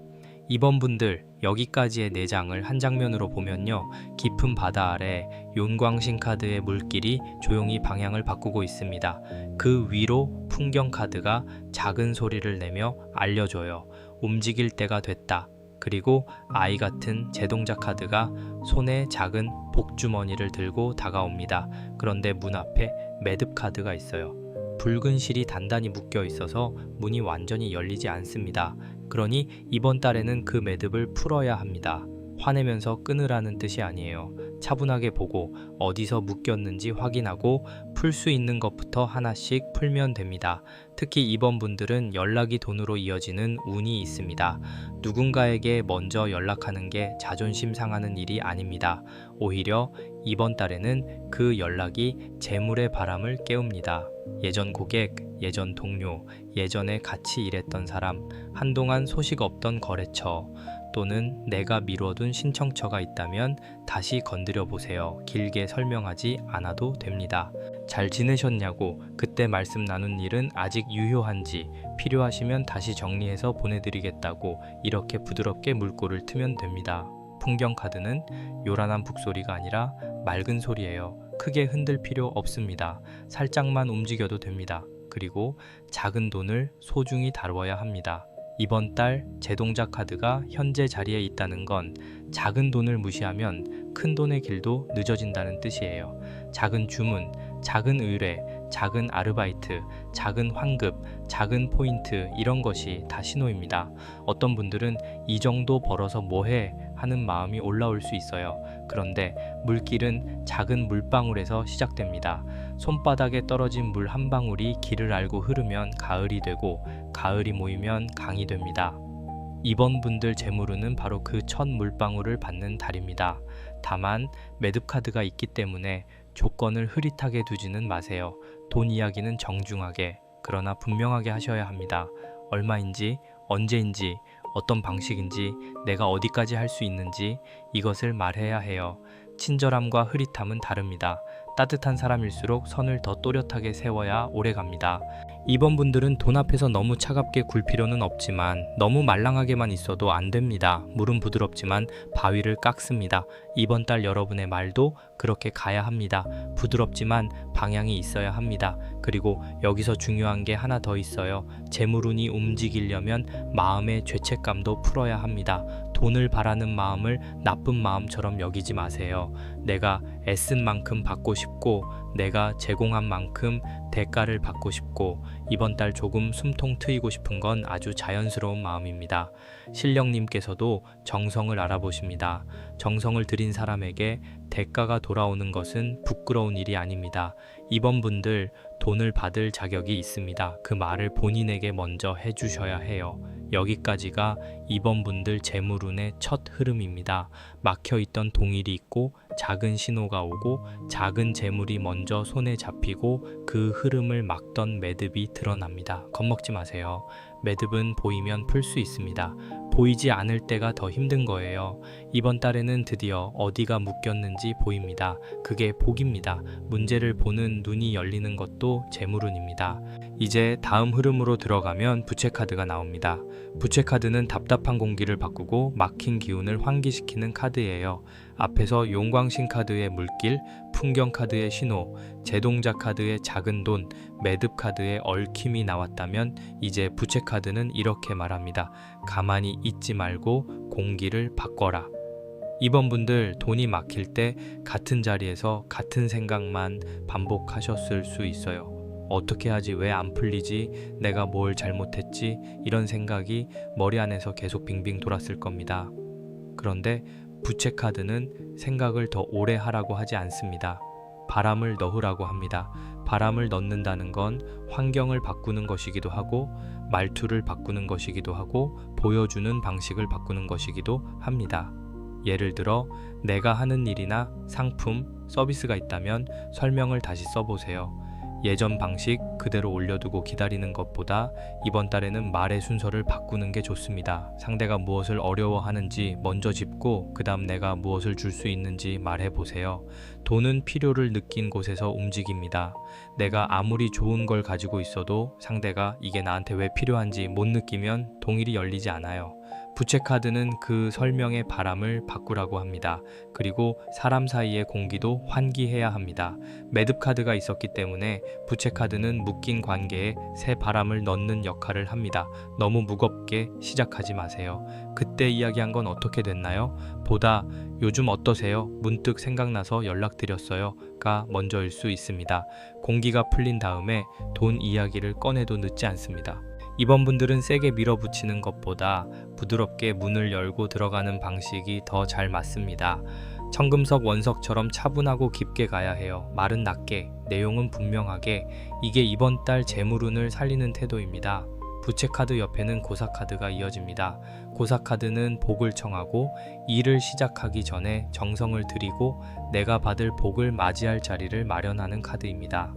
2번 분들, 여기까지의 내장을 한 장면으로 보면요, 깊은 바다 아래 윤광신 카드의 물길이 조용히 방향을 바꾸고 있습니다. 그 위로 풍경 카드가 작은 소리를 내며 알려줘요. 움직일 때가 됐다. 그리고 아이 같은 제동작 카드가 손에 작은 복주머니를 들고 다가옵니다. 그런데 문 앞에 매듭 카드가 있어요. 붉은 실이 단단히 묶여 있어서 문이 완전히 열리지 않습니다. 그러니 이번 달에는 그 매듭을 풀어야 합니다. 화내면서 끊으라는 뜻이 아니에요. 차분하게 보고 어디서 묶였는지 확인하고 풀 수 있는 것부터 하나씩 풀면 됩니다. 특히 이번 분들은 연락이 돈으로 이어지는 운이 있습니다. 누군가에게 먼저 연락하는 게 자존심 상하는 일이 아닙니다. 오히려 이번 달에는 그 연락이 재물의 바람을 깨웁니다. 예전 고객, 예전 동료, 예전에 같이 일했던 사람, 한동안 소식 없던 거래처, 또는 내가 미뤄둔 신청처가 있다면 다시 건드려 보세요. 길게 설명하지 않아도 됩니다. 잘 지내셨냐고, 그때 말씀 나눈 일은 아직 유효한지, 필요하시면 다시 정리해서 보내드리겠다고 이렇게 부드럽게 물꼬를 트면 됩니다. 풍경 카드는 요란한 북소리가 아니라 맑은 소리예요. 크게 흔들 필요 없습니다. 살짝만 움직여도 됩니다. 그리고 작은 돈을 소중히 다루어야 합니다. 이번 달 제동작 카드가 현재 자리에 있다는 건 작은 돈을 무시하면 큰 돈의 길도 늦어진다는 뜻이에요. 작은 주문, 작은 의뢰, 작은 아르바이트, 작은 환급, 작은 포인트, 이런 것이 다 신호입니다. 어떤 분들은 이 정도 벌어서 뭐해? 하는 마음이 올라올 수 있어요. 그런데 물길은 작은 물방울에서 시작됩니다. 손바닥에 떨어진 물 한 방울이 길을 알고 흐르면 가을이 되고, 가을이 모이면 강이 됩니다. 이번 분들 재물운은 바로 그 첫 물방울을 받는 달입니다. 다만 매듭 카드가 있기 때문에 조건을 흐릿하게 두지는 마세요. 돈 이야기는 정중하게, 그러나 분명하게 하셔야 합니다. 얼마인지, 언제인지, 어떤 방식인지, 내가 어디까지 할 수 있는지 이것을 말해야 해요. 친절함과 흐릿함은 다릅니다. 따뜻한 사람일수록 선을 더 또렷하게 세워야 오래갑니다. 이번 분들은 돈 앞에서 너무 차갑게 굴 필요는 없지만 너무 말랑하게만 있어도 안 됩니다. 물은 부드럽지만 바위를 깎습니다. 이번 달 여러분의 말도 그렇게 가야 합니다. 부드럽지만 방향이 있어야 합니다. 그리고 여기서 중요한 게 하나 더 있어요. 재물운이 움직이려면 마음의 죄책감도 풀어야 합니다. 돈을 바라는 마음을 나쁜 마음처럼 여기지 마세요. 내가 애쓴 만큼 받고 싶고, 내가 제공한 만큼 대가를 받고 싶고, 이번 달 조금 숨통 트이고 싶은 건 아주 자연스러운 마음입니다. 신령님께서도 정성을 알아보십니다. 정성을 들인 사람에게 대가가 돌아오는 것은 부끄러운 일이 아닙니다. 이번 분들 돈을 받을 자격이 있습니다. 그 말을 본인에게 먼저 해주셔야 해요. 여기까지가 이번 분들 재물운의 첫 흐름입니다. 막혀있던 동일이 있고 작은 신호가 오고 작은 재물이 먼저 손에 잡히고 그 흐름을 막던 매듭이 드러납니다. 겁먹지 마세요. 매듭은 보이면 풀 수 있습니다. 보이지 않을 때가 더 힘든 거예요. 이번 달에는 드디어 어디가 묶였는지 보입니다. 그게 복입니다. 문제를 보는 눈이 열리는 것도 재물운입니다. 이제 다음 흐름으로 들어가면 부채 카드가 나옵니다. 부채 카드는 답답한 공기를 바꾸고 막힌 기운을 환기시키는 카드예요. 앞에서 용광신 카드의 물길, 풍경 카드의 신호, 제동작 카드의 작은 돈, 매듭 카드의 얽힘이 나왔다면 이제 부채 카드는 이렇게 말합니다. 가만히 있지 말고 공기를 바꿔라. 이번 분들 돈이 막힐 때 같은 자리에서 같은 생각만 반복하셨을 수 있어요. 어떻게 하지? 왜 안 풀리지? 내가 뭘 잘못했지? 이런 생각이 머리 안에서 계속 빙빙 돌았을 겁니다. 그런데 부채 카드는 생각을 더 오래 하라고 하지 않습니다. 바람을 넣으라고 합니다. 바람을 넣는다는 건 환경을 바꾸는 것이기도 하고 말투를 바꾸는 것이기도 하고 보여주는 방식을 바꾸는 것이기도 합니다. 예를 들어 내가 하는 일이나 상품, 서비스가 있다면 설명을 다시 써보세요. 예전 방식 그대로 올려두고 기다리는 것보다 이번 달에는 말의 순서를 바꾸는 게 좋습니다. 상대가 무엇을 어려워하는지 먼저 짚고 그 다음 내가 무엇을 줄 수 있는지 말해보세요. 돈은 필요를 느낀 곳에서 움직입니다. 내가 아무리 좋은 걸 가지고 있어도 상대가 이게 나한테 왜 필요한지 못 느끼면 동일이 열리지 않아요. 부채카드는 그 설명의 바람을 바꾸라고 합니다. 그리고 사람 사이의 공기도 환기해야 합니다. 매듭카드가 있었기 때문에 부채카드는 묶인 관계에 새 바람을 넣는 역할을 합니다. 너무 무겁게 시작하지 마세요. 그때 이야기한 건 어떻게 됐나요? 보다 요즘 어떠세요? 문득 생각나서 연락드렸어요가 먼저일 수 있습니다. 공기가 풀린 다음에 돈 이야기를 꺼내도 늦지 않습니다. 이번 분들은 세게 밀어붙이는 것보다 부드럽게 문을 열고 들어가는 방식이 더 잘 맞습니다. 청금석 원석처럼 차분하고 깊게 가야 해요. 말은 낮게, 내용은 분명하게. 이게 이번 달 재물운을 살리는 태도입니다. 부채카드 옆에는 고사카드가 이어집니다. 고사카드는 복을 청하고 일을 시작하기 전에 정성을 들이고 내가 받을 복을 맞이할 자리를 마련하는 카드입니다.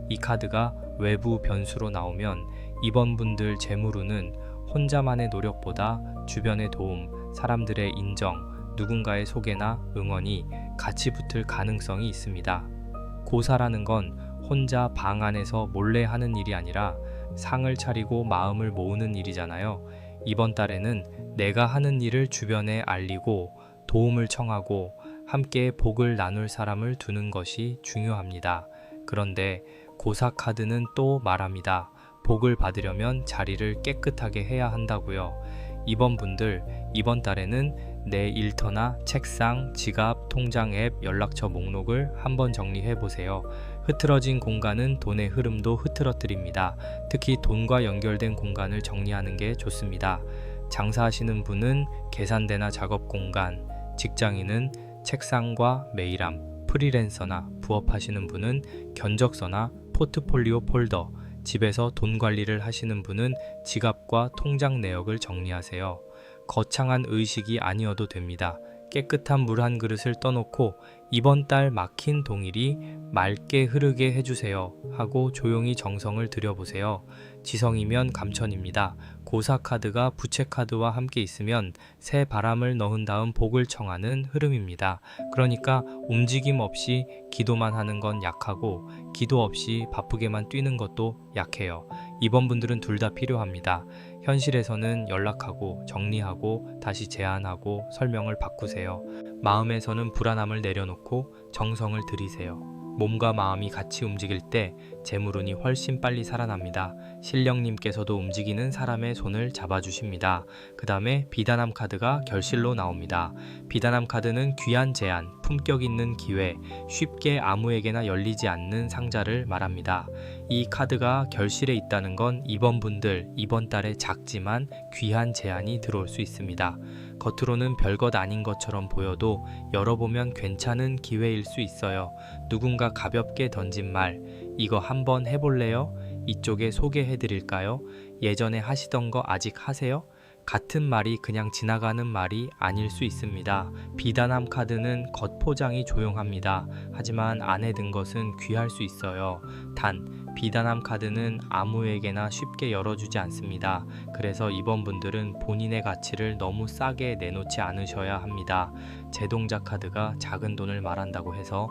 이 카드가 외부 변수로 나오면 이번 분들 재물운은 혼자만의 노력보다 주변의 도움, 사람들의 인정, 누군가의 소개나 응원이 같이 붙을 가능성이 있습니다. 고사라는 건 혼자 방 안에서 몰래 하는 일이 아니라 상을 차리고 마음을 모으는 일이잖아요. 이번 달에는 내가 하는 일을 주변에 알리고 도움을 청하고 함께 복을 나눌 사람을 두는 것이 중요합니다. 그런데 고사카드는 또 말합니다. 복을 받으려면 자리를 깨끗하게 해야 한다고요. 이번 분들, 이번 달에는 내 일터나 책상, 지갑, 통장 앱, 연락처 목록을 한번 정리해 보세요. 흐트러진 공간은 돈의 흐름도 흐트러뜨립니다. 특히 돈과 연결된 공간을 정리하는 게 좋습니다. 장사하시는 분은 계산대나 작업 공간, 직장인은 책상과 메일함, 프리랜서나 부업하시는 분은 견적서나 포트폴리오 폴더, 집에서 돈 관리를 하시는 분은 지갑과 통장 내역을 정리하세요. 거창한 의식이 아니어도 됩니다. 깨끗한 물 한 그릇을 떠놓고 이번 달 막힌 동일이 맑게 흐르게 해주세요 하고 조용히 정성을 들여보세요. 지성이면 감천입니다. 고사카드가 부채카드와 함께 있으면 새 바람을 넣은 다음 복을 청하는 흐름입니다. 그러니까 움직임 없이 기도만 하는 건 약하고 기도 없이 바쁘게만 뛰는 것도 약해요. 이번 분들은 둘 다 필요합니다. 현실에서는 연락하고 정리하고 다시 제안하고 설명을 바꾸세요. 마음에서는 불안함을 내려놓고 정성을 들이세요. 몸과 마음이 같이 움직일 때 재물운이 훨씬 빨리 살아납니다. 신령님께서도 움직이는 사람의 손을 잡아주십니다. 그 다음에 비단함 카드가 결실로 나옵니다. 비단함 카드는 귀한 제안, 품격 있는 기회, 쉽게 아무에게나 열리지 않는 상자를 말합니다. 이 카드가 결실에 있다는 건 이번 분들, 이번 달에 작지만 귀한 제안이 들어올 수 있습니다. 겉으로는 별것 아닌 것처럼 보여도 열어보면 괜찮은 기회일 수 있어요. 누군가 가볍게 던진 말, 이거 한번 해볼래요? 이쪽에 소개해드릴까요? 예전에 하시던 거 아직 하세요? 같은 말이 그냥 지나가는 말이 아닐 수 있습니다. 비단함 카드는 겉포장이 조용합니다. 하지만 안에 든 것은 귀할 수 있어요. 단, 비단함 카드는 아무에게나 쉽게 열어주지 않습니다. 그래서 이번 분들은 본인의 가치를 너무 싸게 내놓지 않으셔야 합니다. 제동자 카드가 작은 돈을 말한다고 해서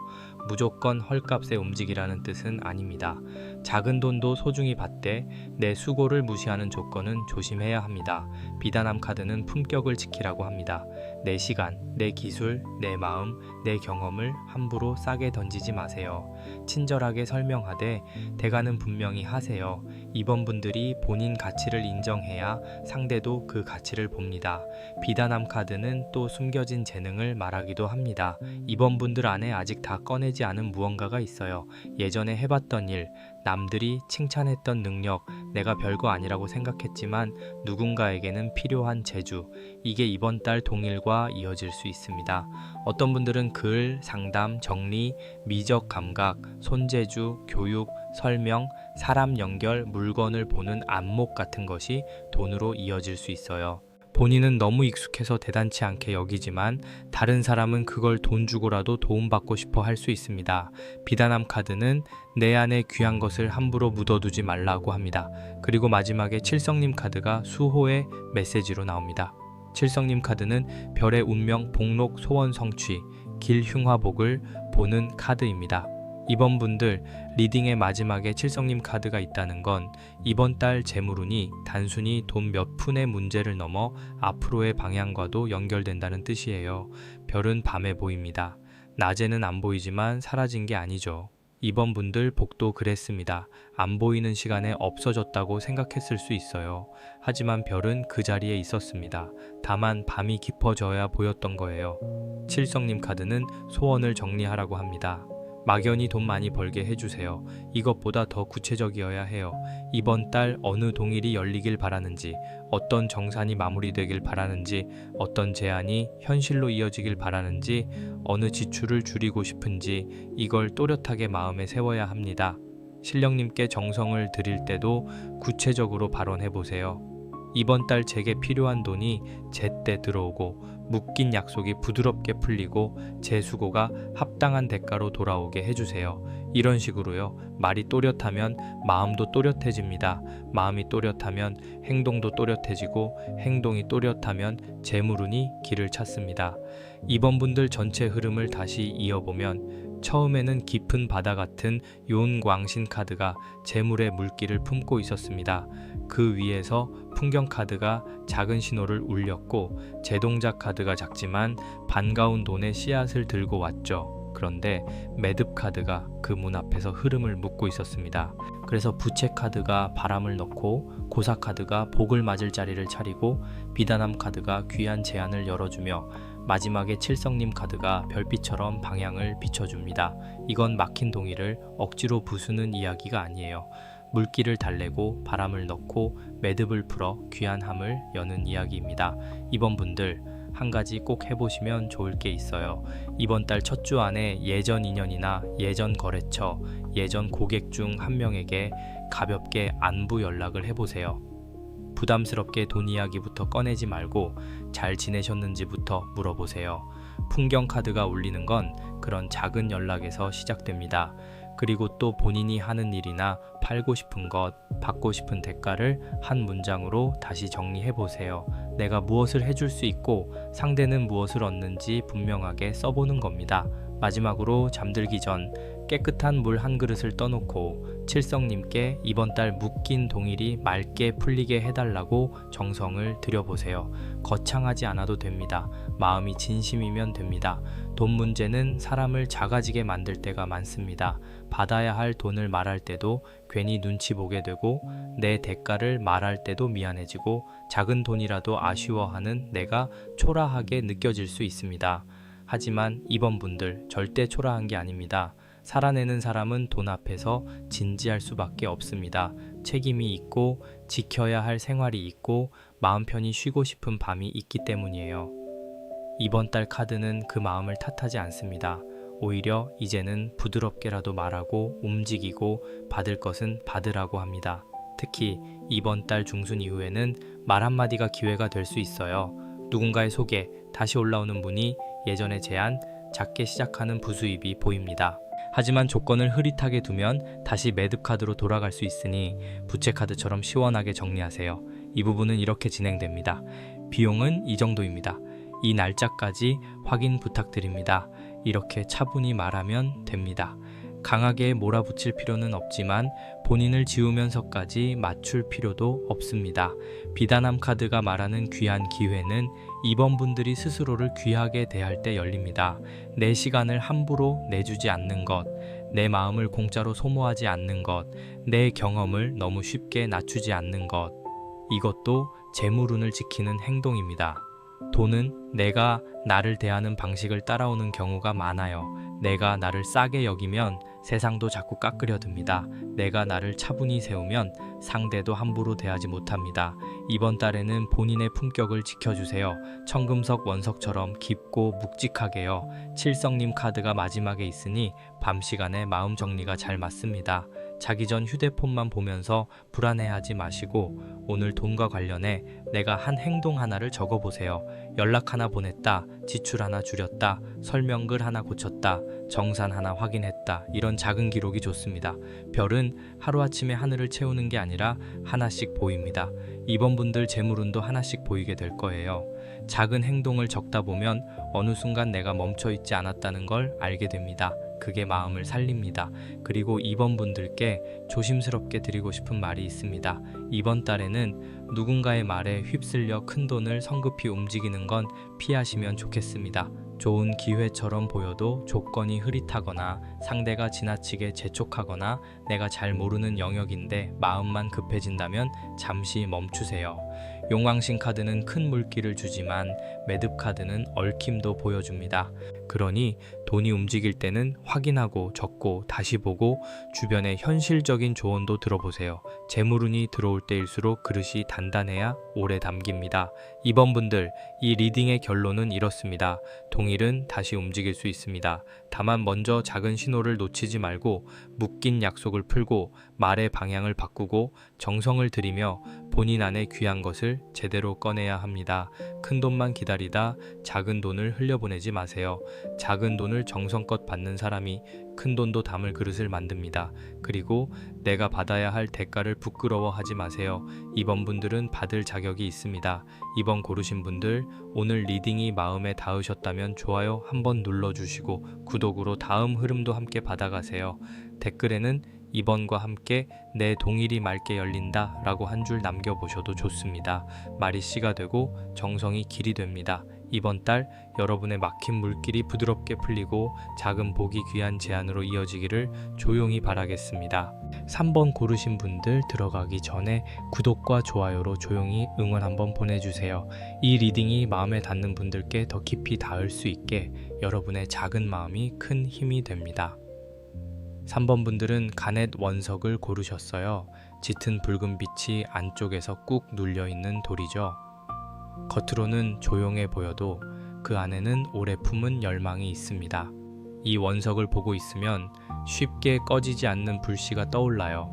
무조건 헐값에 움직이라는 뜻은 아닙니다. 작은 돈도 소중히 받되 내 수고를 무시하는 조건은 조심해야 합니다. 비단함 카드는 품격을 지키라고 합니다. 내 시간, 내 기술, 내 마음, 내 경험을 함부로 싸게 던지지 마세요. 친절하게 설명하되 대가는 분명히 하세요. 이번 분들이 본인 가치를 인정해야 상대도 그 가치를 봅니다. 비단함 카드는 또 숨겨진 재능을 말하기도 합니다. 이번 분들 안에 아직 다 꺼내지 않은 무언가가 있어요. 예전에 해봤던 일, 남들이 칭찬했던 능력, 내가 별거 아니라고 생각했지만 누군가에게는 필요한 재주, 이게 이번 달 동일과 이어질 수 있습니다. 어떤 분들은 글, 상담, 정리, 미적 감각, 손재주, 교육, 설명, 사람 연결, 물건을 보는 안목 같은 것이 돈으로 이어질 수 있어요. 본인은 너무 익숙해서 대단치 않게 여기지만 다른 사람은 그걸 돈 주고라도 도움받고 싶어 할 수 있습니다. 비단함 카드는 내 안에 귀한 것을 함부로 묻어두지 말라고 합니다. 그리고 마지막에 칠성님 카드가 수호의 메시지로 나옵니다. 칠성님 카드는 별의 운명, 복록, 소원 성취, 길흉화복을 보는 카드입니다. 이번 분들 리딩의 마지막에 칠성님 카드가 있다는 건 이번 달 재물운이 단순히 돈 몇 푼의 문제를 넘어 앞으로의 방향과도 연결된다는 뜻이에요. 별은 밤에 보입니다. 낮에는 안 보이지만 사라진 게 아니죠. 이번 분들 복도 그랬습니다. 안 보이는 시간에 없어졌다고 생각했을 수 있어요. 하지만 별은 그 자리에 있었습니다. 다만 밤이 깊어져야 보였던 거예요. 칠성님 카드는 소원을 정리하라고 합니다. 막연히 돈 많이 벌게 해주세요. 이것보다 더 구체적이어야 해요. 이번 달 어느 동일이 열리길 바라는지, 어떤 정산이 마무리되길 바라는지, 어떤 제안이 현실로 이어지길 바라는지, 어느 지출을 줄이고 싶은지 이걸 또렷하게 마음에 세워야 합니다. 신령님께 정성을 드릴 때도 구체적으로 발언해보세요. 이번 달 제게 필요한 돈이 제때 들어오고 묶인 약속이 부드럽게 풀리고 제 수고가 합당한 대가로 돌아오게 해주세요. 이런 식으로요. 말이 또렷하면 마음도 또렷해집니다. 마음이 또렷하면 행동도 또렷해지고 행동이 또렷하면 재물운이 길을 찾습니다. 이번 분들 전체 흐름을 다시 이어보면 처음에는 깊은 바다 같은 요은광신 카드가 재물의 물기를 품고 있었습니다. 그 위에서 풍경 카드가 작은 신호를 울렸고 제동작 카드가 작지만 반가운 돈의 씨앗을 들고 왔죠. 그런데 매듭 카드가 그 문 앞에서 흐름을 묶고 있었습니다. 그래서 부채 카드가 바람을 넣고 고사 카드가 복을 맞을 자리를 차리고 비단함 카드가 귀한 제안을 열어주며 마지막에 칠성님 카드가 별빛처럼 방향을 비춰줍니다. 이건 막힌 동이를 억지로 부수는 이야기가 아니에요. 물기를 달래고 바람을 넣고 매듭을 풀어 귀한 함을 여는 이야기입니다. 이번 분들 한 가지 꼭 해보시면 좋을 게 있어요. 이번 달 첫 주 안에 예전 인연이나 예전 거래처, 예전 고객 중 한 명에게 가볍게 안부 연락을 해보세요. 부담스럽게 돈 이야기부터 꺼내지 말고 잘 지내셨는지부터 물어보세요. 풍경 카드가 울리는 건 그런 작은 연락에서 시작됩니다. 그리고 또 본인이 하는 일이나 팔고 싶은 것, 받고 싶은 대가를 한 문장으로 다시 정리해 보세요. 내가 무엇을 해줄 수 있고 상대는 무엇을 얻는지 분명하게 써보는 겁니다. 마지막으로 잠들기 전 깨끗한 물 한 그릇을 떠놓고 칠성님께 이번 달 묶인 동일이 맑게 풀리게 해달라고 정성을 들여보세요. 거창하지 않아도 됩니다. 마음이 진심이면 됩니다. 돈 문제는 사람을 작아지게 만들 때가 많습니다. 받아야 할 돈을 말할 때도 괜히 눈치 보게 되고 내 대가를 말할 때도 미안해지고 작은 돈이라도 아쉬워하는 내가 초라하게 느껴질 수 있습니다. 하지만 이번 분들 절대 초라한 게 아닙니다. 살아내는 사람은 돈 앞에서 진지할 수밖에 없습니다. 책임이 있고 지켜야 할 생활이 있고 마음 편히 쉬고 싶은 밤이 있기 때문이에요. 이번 달 카드는 그 마음을 탓하지 않습니다. 오히려 이제는 부드럽게라도 말하고 움직이고 받을 것은 받으라고 합니다. 특히 이번 달 중순 이후에는 말 한마디가 기회가 될 수 있어요. 누군가의 소개, 다시 올라오는 문의, 예전의 제안, 작게 시작하는 부수입이 보입니다. 하지만 조건을 흐릿하게 두면 다시 매듭 카드로 돌아갈 수 있으니 부채 카드처럼 시원하게 정리하세요. 이 부분은 이렇게 진행됩니다. 비용은 이 정도입니다. 이 날짜까지 확인 부탁드립니다. 이렇게 차분히 말하면 됩니다. 강하게 몰아붙일 필요는 없지만 본인을 지우면서까지 맞출 필요도 없습니다. 비단함 카드가 말하는 귀한 기회는 이번 분들이 스스로를 귀하게 대할 때 열립니다. 내 시간을 함부로 내주지 않는 것, 내 마음을 공짜로 소모하지 않는 것, 내 경험을 너무 쉽게 낮추지 않는 것, 이것도 재물운을 지키는 행동입니다. 돈은 내가 나를 대하는 방식을 따라오는 경우가 많아요. 내가 나를 싸게 여기면 세상도 자꾸 깎으려 듭니다. 내가 나를 차분히 세우면 상대도 함부로 대하지 못합니다. 이번 달에는 본인의 품격을 지켜주세요. 청금석 원석처럼 깊고 묵직하게요. 칠성님 카드가 마지막에 있으니 밤 시간에 마음 정리가 잘 맞습니다. 자기 전 휴대폰만 보면서 불안해하지 마시고 오늘 돈과 관련해 내가 한 행동 하나를 적어보세요. 연락 하나 보냈다, 지출 하나 줄였다, 설명글 하나 고쳤다, 정산 하나 확인했다. 이런 작은 기록이 좋습니다. 별은 하루아침에 하늘을 채우는 게 아니라 하나씩 보입니다. 이번 분들 재물운도 하나씩 보이게 될 거예요. 작은 행동을 적다 보면 어느 순간 내가 멈춰 있지 않았다는 걸 알게 됩니다. 그게 마음을 살립니다. 그리고 이번 분들께 조심스럽게 드리고 싶은 말이 있습니다. 이번 달에는 누군가의 말에 휩쓸려 큰 돈을 성급히 움직이는 건 피하시면 좋겠습니다. 좋은 기회처럼 보여도 조건이 흐릿하거나 상대가 지나치게 재촉하거나 내가 잘 모르는 영역인데 마음만 급해진다면 잠시 멈추세요. 용왕신 카드는 큰 물기를 주지만 매듭 카드는 얽힘도 보여줍니다. 그러니 돈이 움직일 때는 확인하고 적고 다시 보고 주변의 현실적인 조언도 들어보세요. 재물운이 들어올 때일수록 그릇이 단단해야 오래 담깁니다. 이번 분들, 이 리딩의 결론은 이렇습니다. 동일은 다시 움직일 수 있습니다. 다만 먼저 작은 신호를 놓치지 말고 묶인 약속을 풀고 말의 방향을 바꾸고 정성을 들이며 본인 안에 귀한 것을 제대로 꺼내야 합니다. 큰 돈만 기다리다 작은 돈을 흘려보내지 마세요. 작은 돈을 정성껏 받는 사람이 큰 돈도 담을 그릇을 만듭니다. 그리고 내가 받아야 할 대가를 부끄러워하지 마세요. 이번 분들은 받을 자격이 있습니다. 이번 고르신 분들, 오늘 리딩이 마음에 닿으셨다면 좋아요 한번 눌러주시고 구독으로 다음 흐름도 함께 받아가세요. 댓글에는 이번과 함께 내 동일이 맑게 열린다 라고 한 줄 남겨보셔도 좋습니다. 말이 씨가 되고 정성이 길이 됩니다. 이번 달 여러분의 막힌 물길이 부드럽게 풀리고 작은 복이 귀한 제안으로 이어지기를 조용히 바라겠습니다. 3번 고르신 분들 들어가기 전에 구독과 좋아요로 조용히 응원 한번 보내주세요. 이 리딩이 마음에 닿는 분들께 더 깊이 닿을 수 있게 여러분의 작은 마음이 큰 힘이 됩니다. 3번 분들은 가넷 원석을 고르셨어요. 짙은 붉은 빛이 안쪽에서 꾹 눌려있는 돌이죠. 겉으로는 조용해 보여도 그 안에는 오래 품은 열망이 있습니다. 이 원석을 보고 있으면 쉽게 꺼지지 않는 불씨가 떠올라요.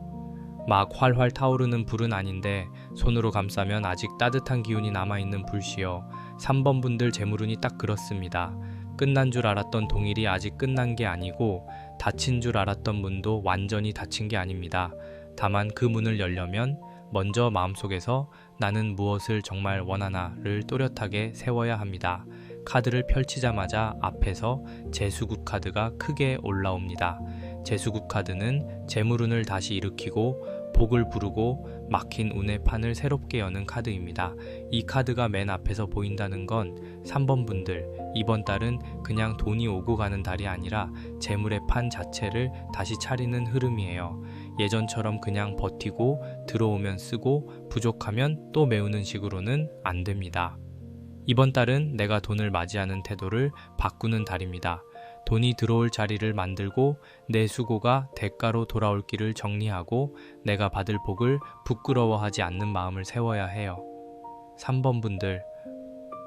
막 활활 타오르는 불은 아닌데 손으로 감싸면 아직 따뜻한 기운이 남아있는 불씨요. 3번 분들 재물운이 딱 그렇습니다. 끝난 줄 알았던 동일이 아직 끝난 게 아니고 닫힌 줄 알았던 문도 완전히 닫힌 게 아닙니다. 다만 그 문을 열려면 먼저 마음속에서 나는 무엇을 정말 원하나를 또렷하게 세워야 합니다. 카드를 펼치자마자 앞에서 재수국 카드가 크게 올라옵니다. 재수국 카드는 재물운을 다시 일으키고 복을 부르고 막힌 운의 판을 새롭게 여는 카드입니다. 이 카드가 맨 앞에서 보인다는 건 3번 분들, 이번 달은 그냥 돈이 오고 가는 달이 아니라 재물의 판 자체를 다시 차리는 흐름이에요. 예전처럼 그냥 버티고 들어오면 쓰고 부족하면 또 메우는 식으로는 안 됩니다. 이번 달은 내가 돈을 맞이하는 태도를 바꾸는 달입니다. 돈이 들어올 자리를 만들고 내 수고가 대가로 돌아올 길을 정리하고 내가 받을 복을 부끄러워하지 않는 마음을 세워야 해요. 3번 분들,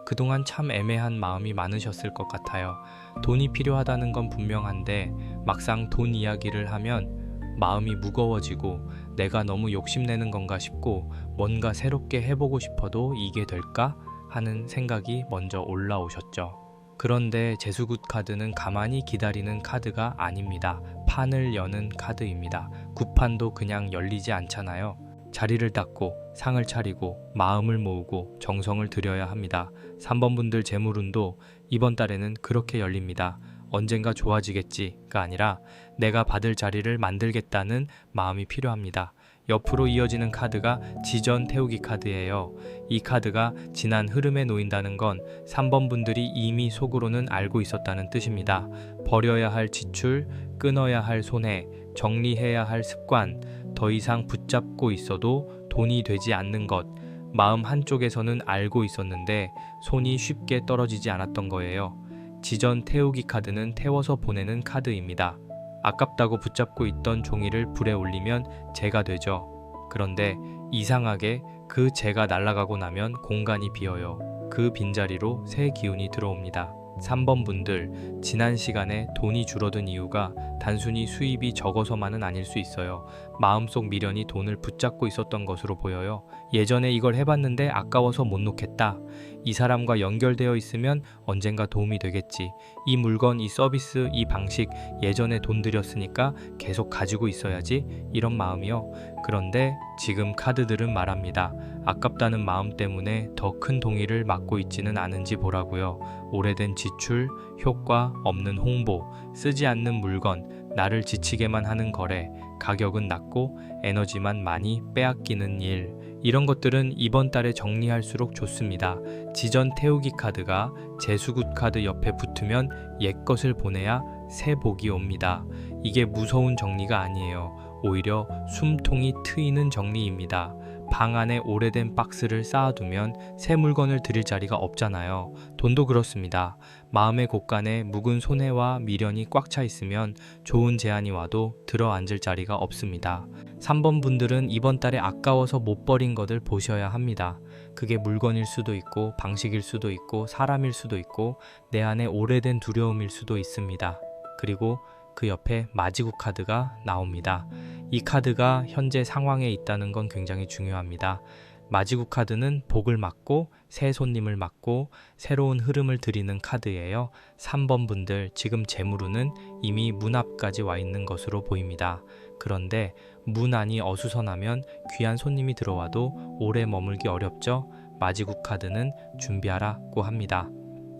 그동안 참 애매한 마음이 많으셨을 것 같아요. 돈이 필요하다는 건 분명한데 막상 돈 이야기를 하면 마음이 무거워지고 내가 너무 욕심내는 건가 싶고 뭔가 새롭게 해보고 싶어도 이게 될까? 하는 생각이 먼저 올라오셨죠. 그런데 재수굿 카드는 가만히 기다리는 카드가 아닙니다. 판을 여는 카드입니다. 굿판도 그냥 열리지 않잖아요. 자리를 닦고 상을 차리고 마음을 모으고 정성을 들여야 합니다. 3번 분들 재물운도 이번 달에는 그렇게 열립니다. 언젠가 좋아지겠지가 아니라 내가 받을 자리를 만들겠다는 마음이 필요합니다. 옆으로 이어지는 카드가 지전 태우기 카드예요. 이 카드가 지난 흐름에 놓인다는 건 3번 분들이 이미 속으로는 알고 있었다는 뜻입니다. 버려야 할 지출, 끊어야 할 손해, 정리해야 할 습관, 더 이상 붙잡고 있어도 돈이 되지 않는 것, 마음 한쪽에서는 알고 있었는데 손이 쉽게 떨어지지 않았던 거예요. 지전 태우기 카드는 태워서 보내는 카드입니다. 아깝다고 붙잡고 있던 종이를 불에 올리면 재가 되죠. 그런데 이상하게 그 재가 날아가고 나면 공간이 비어요. 그 빈자리로 새 기운이 들어옵니다. 3번 분들, 지난 시간에 돈이 줄어든 이유가 단순히 수입이 적어서만은 아닐 수 있어요. 마음속 미련이 돈을 붙잡고 있었던 것으로 보여요. 예전에 이걸 해봤는데 아까워서 못 놓겠다. 이 사람과 연결되어 있으면 언젠가 도움이 되겠지. 이 물건, 이 서비스, 이 방식, 예전에 돈 들였으니까 계속 가지고 있어야지. 이런 마음이요. 그런데 지금 카드들은 말합니다. 아깝다는 마음 때문에 더 큰 동의를 맡고 있지는 않은지 보라고요. 오래된 지출, 효과 없는 홍보, 쓰지 않는 물건, 나를 지치게만 하는 거래, 가격은 낮고 에너지만 많이 빼앗기는 일, 이런 것들은 이번 달에 정리할수록 좋습니다. 지전 태우기 카드가 재수굿 카드 옆에 붙으면 옛 것을 보내야 새 복이 옵니다. 이게 무서운 정리가 아니에요. 오히려 숨통이 트이는 정리입니다. 방 안에 오래된 박스를 쌓아두면 새 물건을 드릴 자리가 없잖아요. 돈도 그렇습니다. 마음의 곳간에 묵은 손해와 미련이 꽉 차 있으면 좋은 제안이 와도 들어앉을 자리가 없습니다. 3번 분들은 이번 달에 아까워서 못 버린 것을 보셔야 합니다. 그게 물건일 수도 있고 방식일 수도 있고 사람일 수도 있고 내 안에 오래된 두려움일 수도 있습니다. 그리고 그 옆에 마지국 카드가 나옵니다. 이 카드가 현재 상황에 있다는 건 굉장히 중요합니다. 마지국 카드는 복을 맞고 새 손님을 맞고 새로운 흐름을 드리는 카드예요. 3번 분들, 지금 재물운은 이미 문 앞까지 와 있는 것으로 보입니다. 그런데 문 안이 어수선하면 귀한 손님이 들어와도 오래 머물기 어렵죠. 마지국 카드는 준비하라고 합니다.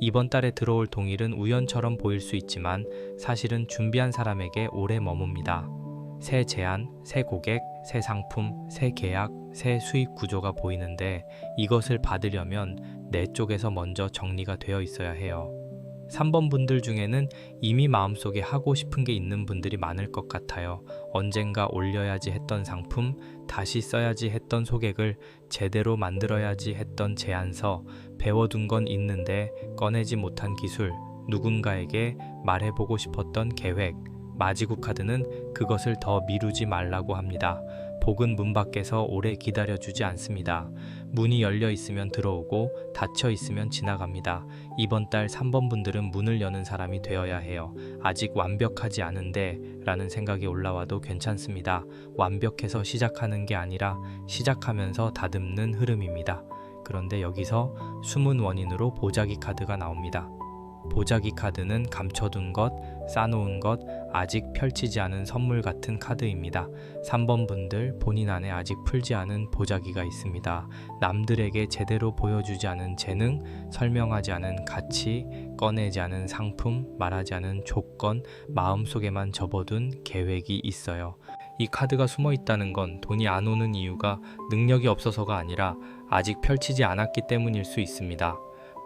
이번 달에 들어올 동일은 우연처럼 보일 수 있지만 사실은 준비한 사람에게 오래 머뭅니다. 새 제안, 새 고객, 새 상품, 새 계약, 새 수익 구조가 보이는데 이것을 받으려면 내 쪽에서 먼저 정리가 되어 있어야 해요. 3번 분들 중에는 이미 마음속에 하고 싶은 게 있는 분들이 많을 것 같아요. 언젠가 올려야지 했던 상품, 다시 써야지 했던 소객을, 제대로 만들어야지 했던 제안서, 배워둔 건 있는데 꺼내지 못한 기술, 누군가에게 말해보고 싶었던 계획. 마지국 카드는 그것을 더 미루지 말라고 합니다. 복은 문 밖에서 오래 기다려주지 않습니다. 문이 열려 있으면 들어오고 닫혀 있으면 지나갑니다. 이번 달 3번 분들은 문을 여는 사람이 되어야 해요. 아직 완벽하지 않은데 라는 생각이 올라와도 괜찮습니다. 완벽해서 시작하는 게 아니라 시작하면서 다듬는 흐름입니다. 그런데 여기서 숨은 원인으로 보자기 카드가 나옵니다. 보자기 카드는 감춰둔 것, 싸놓은 것, 아직 펼치지 않은 선물 같은 카드입니다. 3번 분들, 본인 안에 아직 풀지 않은 보자기가 있습니다. 남들에게 제대로 보여주지 않은 재능, 설명하지 않은 가치, 꺼내지 않은 상품, 말하지 않은 조건, 마음속에만 접어둔 계획이 있어요. 이 카드가 숨어 있다는 건 돈이 안 오는 이유가 능력이 없어서가 아니라 아직 펼치지 않았기 때문일 수 있습니다.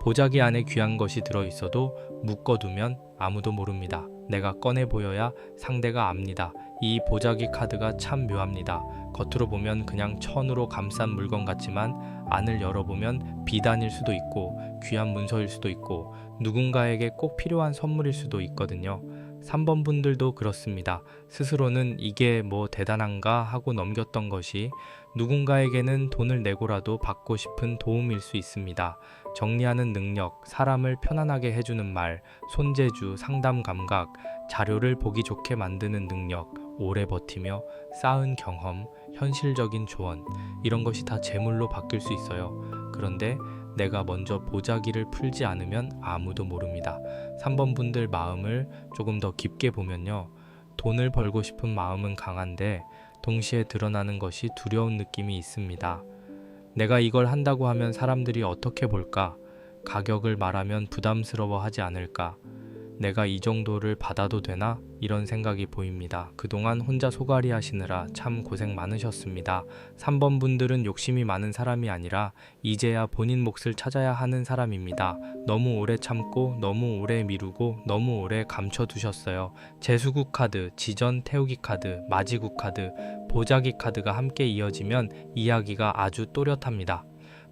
보자기 안에 귀한 것이 들어있어도 묶어두면 아무도 모릅니다. 내가 꺼내 보여야 상대가 압니다. 이 보자기 카드가 참 묘합니다. 겉으로 보면 그냥 천으로 감싼 물건 같지만 안을 열어보면 비단일 수도 있고 귀한 문서일 수도 있고 누군가에게 꼭 필요한 선물일 수도 있거든요. 3번 분들도 그렇습니다. 스스로는 이게 뭐 대단한가 하고 넘겼던 것이 누군가에게는 돈을 내고라도 받고 싶은 도움일 수 있습니다. 정리하는 능력, 사람을 편안하게 해주는 말, 손재주, 상담 감각, 자료를 보기 좋게 만드는 능력, 오래 버티며 쌓은 경험, 현실적인 조언, 이런 것이 다 재물로 바뀔 수 있어요. 그런데 내가 먼저 보자기를 풀지 않으면 아무도 모릅니다. 3번 분들 마음을 조금 더 깊게 보면요. 돈을 벌고 싶은 마음은 강한데 동시에 드러나는 것이 두려운 느낌이 있습니다. 내가 이걸 한다고 하면 사람들이 어떻게 볼까? 가격을 말하면 부담스러워하지 않을까? 내가 이 정도를 받아도 되나? 이런 생각이 보입니다. 그동안 혼자 소갈이 하시느라 참 고생 많으셨습니다. 3번 분들은 욕심이 많은 사람이 아니라 이제야 본인 몫을 찾아야 하는 사람입니다. 너무 오래 참고 너무 오래 미루고 너무 오래 감춰두셨어요. 재수국 카드, 지전 태우기 카드, 마지국 카드, 보자기 카드가 함께 이어지면 이야기가 아주 또렷합니다.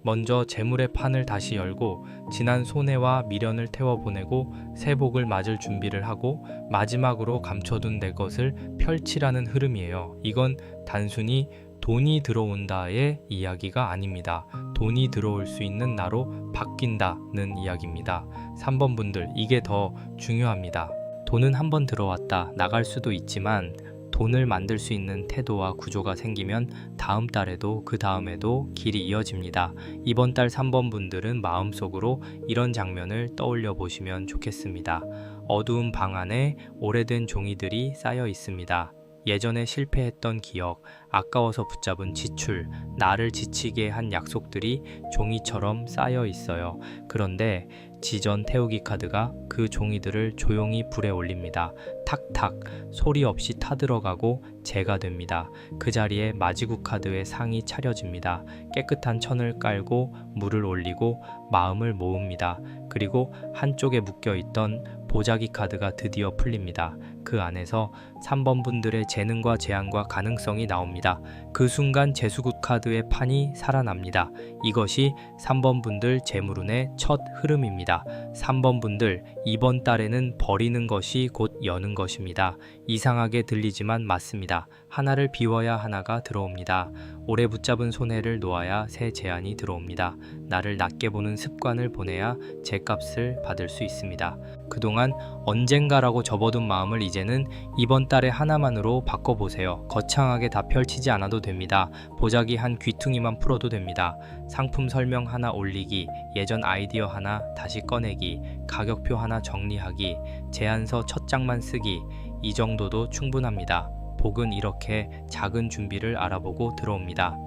먼저 재물의 판을 다시 열고 지난 손해와 미련을 태워보내고 새 복을 맞을 준비를 하고 마지막으로 감춰둔 내 것을 펼치라는 흐름이에요. 이건 단순히 돈이 들어온다의 이야기가 아닙니다. 돈이 들어올 수 있는 나로 바뀐다는 이야기입니다. 3번 분들, 이게 더 중요합니다. 돈은 한번 들어왔다 나갈 수도 있지만 돈을 만들 수 있는 태도와 구조가 생기면 다음 달에도 그 다음에도 길이 이어집니다. 이번 달 3번 분들은 마음속으로 이런 장면을 떠올려 보시면 좋겠습니다. 어두운 방 안에 오래된 종이들이 쌓여 있습니다. 예전에 실패했던 기억, 아까워서 붙잡은 지출, 나를 지치게 한 약속들이 종이처럼 쌓여 있어요. 그런데 지전 태우기 카드가 그 종이들을 조용히 불에 올립니다. 탁탁 소리 없이 타들어가고 재가 됩니다. 그 자리에 마지구 카드의 상이 차려집니다. 깨끗한 천을 깔고 물을 올리고 마음을 모읍니다. 그리고 한쪽에 묶여있던 보자기 카드가 드디어 풀립니다. 그 안에서 3번 분들의 재능과 제안과 가능성이 나옵니다. 그 순간 재수굿 카드의 판이 살아납니다. 이것이 3번 분들 재물운의 첫 흐름입니다. 3번 분들, 이번 달에는 버리는 것이 곧 여는 것입니다. 이상하게 들리지만 맞습니다. 하나를 비워야 하나가 들어옵니다. 오래 붙잡은 손해를 놓아야 새 제안이 들어옵니다. 나를 낮게 보는 습관을 보내야 제값을 받을 수 있습니다. 그동안 언젠가라고 접어둔 마음을 이제는 이번 달에 하나만으로 바꿔보세요. 거창하게 다 펼치지 않아도 됩니다. 보자기 한 귀퉁이만 풀어도 됩니다. 상품 설명 하나 올리기, 예전 아이디어 하나 다시 꺼내기, 가격표 하나 정리하기, 제안서 첫 장만 쓰기, 이 정도도 충분합니다. 복은 이렇게 작은 준비를 알아보고 들어옵니다.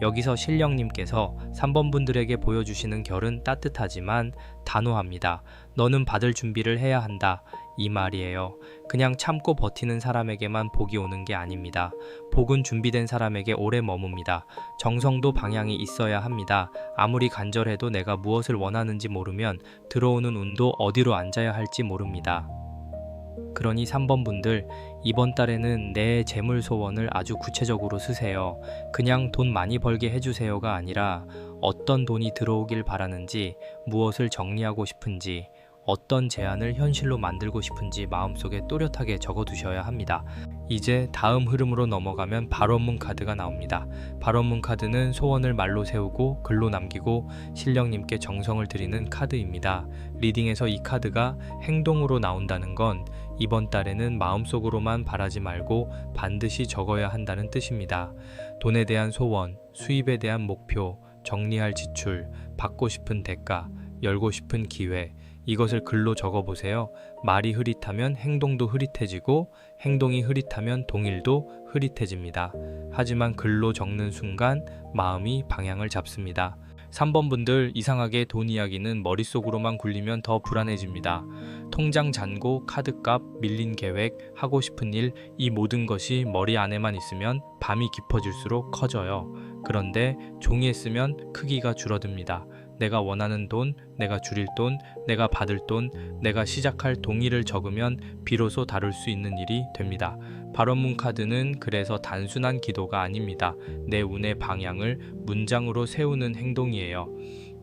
여기서 신령님께서 3번 분들에게 보여주시는 결은 따뜻하지만 단호합니다. 너는 받을 준비를 해야 한다. 이 말이에요. 그냥 참고 버티는 사람에게만 복이 오는 게 아닙니다. 복은 준비된 사람에게 오래 머뭅니다. 정성도 방향이 있어야 합니다. 아무리 간절해도 내가 무엇을 원하는지 모르면 들어오는 운도 어디로 앉아야 할지 모릅니다. 그러니 3번 분들, 이번 달에는 내 재물 소원을 아주 구체적으로 쓰세요. 그냥 돈 많이 벌게 해주세요가 아니라 어떤 돈이 들어오길 바라는지, 무엇을 정리하고 싶은지, 어떤 제안을 현실로 만들고 싶은지 마음속에 또렷하게 적어두셔야 합니다. 이제 다음 흐름으로 넘어가면 발원문 카드가 나옵니다. 발원문 카드는 소원을 말로 세우고 글로 남기고 신령님께 정성을 드리는 카드입니다. 리딩에서 이 카드가 행동으로 나온다는 건 이번 달에는 마음속으로만 바라지 말고 반드시 적어야 한다는 뜻입니다. 돈에 대한 소원, 수입에 대한 목표, 정리할 지출, 받고 싶은 대가, 열고 싶은 기회, 이것을 글로 적어보세요. 말이 흐릿하면 행동도 흐릿해지고 행동이 흐릿하면 동일도 흐릿해집니다. 하지만 글로 적는 순간 마음이 방향을 잡습니다. 3번 분들, 이상하게 돈 이야기는 머릿속으로만 굴리면 더 불안해집니다. 통장 잔고, 카드값, 밀린 계획, 하고 싶은 일, 이 모든 것이 머리 안에만 있으면 밤이 깊어질수록 커져요. 그런데 종이에 쓰면 크기가 줄어듭니다. 내가 원하는 돈, 내가 줄일 돈, 내가 받을 돈, 내가 시작할 동의를 적으면 비로소 다룰 수 있는 일이 됩니다. 발원문 카드는 그래서 단순한 기도가 아닙니다. 내 운의 방향을 문장으로 세우는 행동이에요.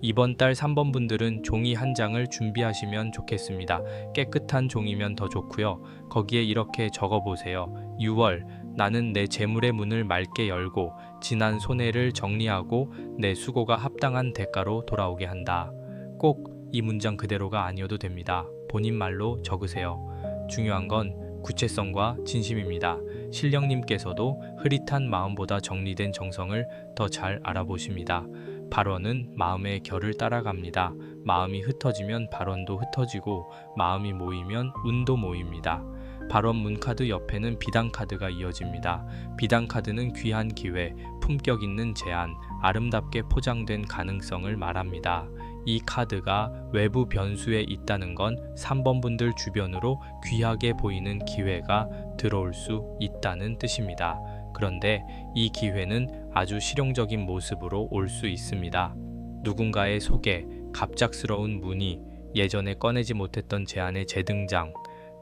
이번 달 3번 분들은 종이 한 장을 준비하시면 좋겠습니다. 깨끗한 종이면 더 좋고요. 거기에 이렇게 적어보세요. 6월, 나는 내 재물의 문을 맑게 열고 지난 손해를 정리하고 내 수고가 합당한 대가로 돌아오게 한다. 꼭 이 문장 그대로가 아니어도 됩니다. 본인 말로 적으세요. 중요한 건 구체성과 진심입니다. 신령님께서도 흐릿한 마음보다 정리된 정성을 더 잘 알아보십니다. 발원은 마음의 결을 따라갑니다. 마음이 흩어지면 발원도 흩어지고 마음이 모이면 운도 모입니다. 발원 문카드 옆에는 비단 카드가 이어집니다. 비단 카드는 귀한 기회, 품격 있는 제안, 아름답게 포장된 가능성을 말합니다. 이 카드가 외부 변수에 있다는 건 3번 분들 주변으로 귀하게 보이는 기회가 들어올 수 있다는 뜻입니다. 그런데 이 기회는 아주 실용적인 모습으로 올 수 있습니다. 누군가의 소개, 갑작스러운 문의, 예전에 꺼내지 못했던 제안의 재등장,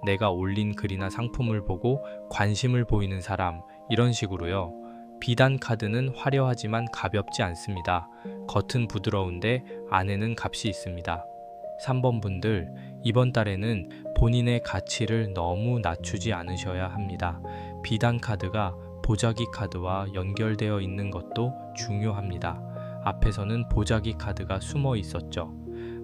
내가 올린 글이나 상품을 보고 관심을 보이는 사람, 이런 식으로요. 비단 카드는 화려하지만 가볍지 않습니다. 겉은 부드러운데 안에는 값이 있습니다. 3번 분들, 이번 달에는 본인의 가치를 너무 낮추지 않으셔야 합니다. 비단 카드가 보자기 카드와 연결되어 있는 것도 중요합니다. 앞에서는 보자기 카드가 숨어 있었죠.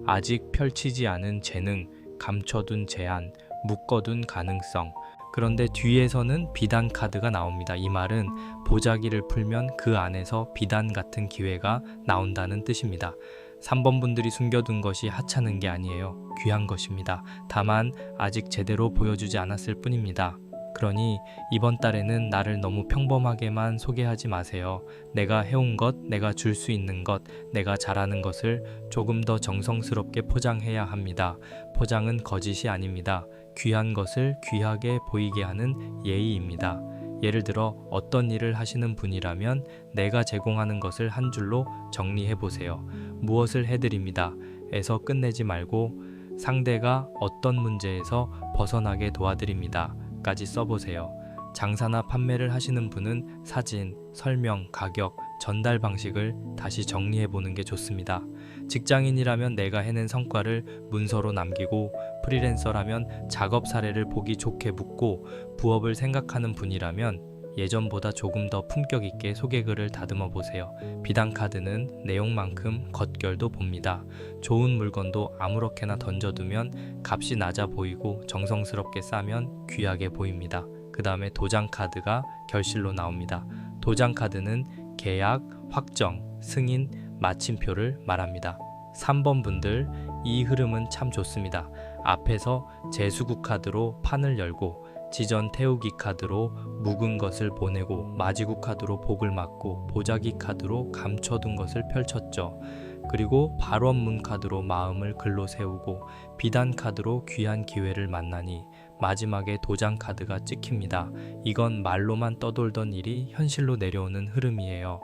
아직 펼치지 않은 재능, 감춰둔 제한, 묶어둔 가능성. 그런데 뒤에서는 비단 카드가 나옵니다. 이 말은 보자기를 풀면 그 안에서 비단 같은 기회가 나온다는 뜻입니다. 3번 분들이 숨겨둔 것이 하찮은 게 아니에요. 귀한 것입니다. 다만 아직 제대로 보여주지 않았을 뿐입니다. 그러니 이번 달에는 나를 너무 평범하게만 소개하지 마세요. 내가 해온 것, 내가 줄 수 있는 것, 내가 잘하는 것을 조금 더 정성스럽게 포장해야 합니다. 포장은 거짓이 아닙니다. 귀한 것을 귀하게 보이게 하는 예의입니다. 예를 들어 어떤 일을 하시는 분이라면 내가 제공하는 것을 한 줄로 정리해 보세요. 무엇을 해드립니다. 에서 끝내지 말고 상대가 어떤 문제에서 벗어나게 도와드립니다. 까지 써보세요. 장사나 판매를 하시는 분은 사진, 설명, 가격, 전달 방식을 다시 정리해 보는 게 좋습니다. 직장인이라면 내가 해낸 성과를 문서로 남기고, 프리랜서라면 작업 사례를 보기 좋게 묻고, 부업을 생각하는 분이라면 예전보다 조금 더 품격 있게 소개글을 다듬어 보세요. 비단 카드는 내용만큼 겉결도 봅니다. 좋은 물건도 아무렇게나 던져두면 값이 낮아 보이고, 정성스럽게 싸면 귀하게 보입니다. 그 다음에 도장 카드가 결실로 나옵니다. 도장 카드는 계약, 확정, 승인, 마침표를 말합니다. 3번 분들, 이 흐름은 참 좋습니다. 앞에서 재수국 카드로 판을 열고, 지전 태우기 카드로 묵은 것을 보내고, 마지국 카드로 복을 맞고, 보자기 카드로 감춰둔 것을 펼쳤죠. 그리고 발원문 카드로 마음을 글로 세우고, 비단 카드로 귀한 기회를 만나니 마지막에 도장 카드가 찍힙니다. 이건 말로만 떠돌던 일이 현실로 내려오는 흐름이에요.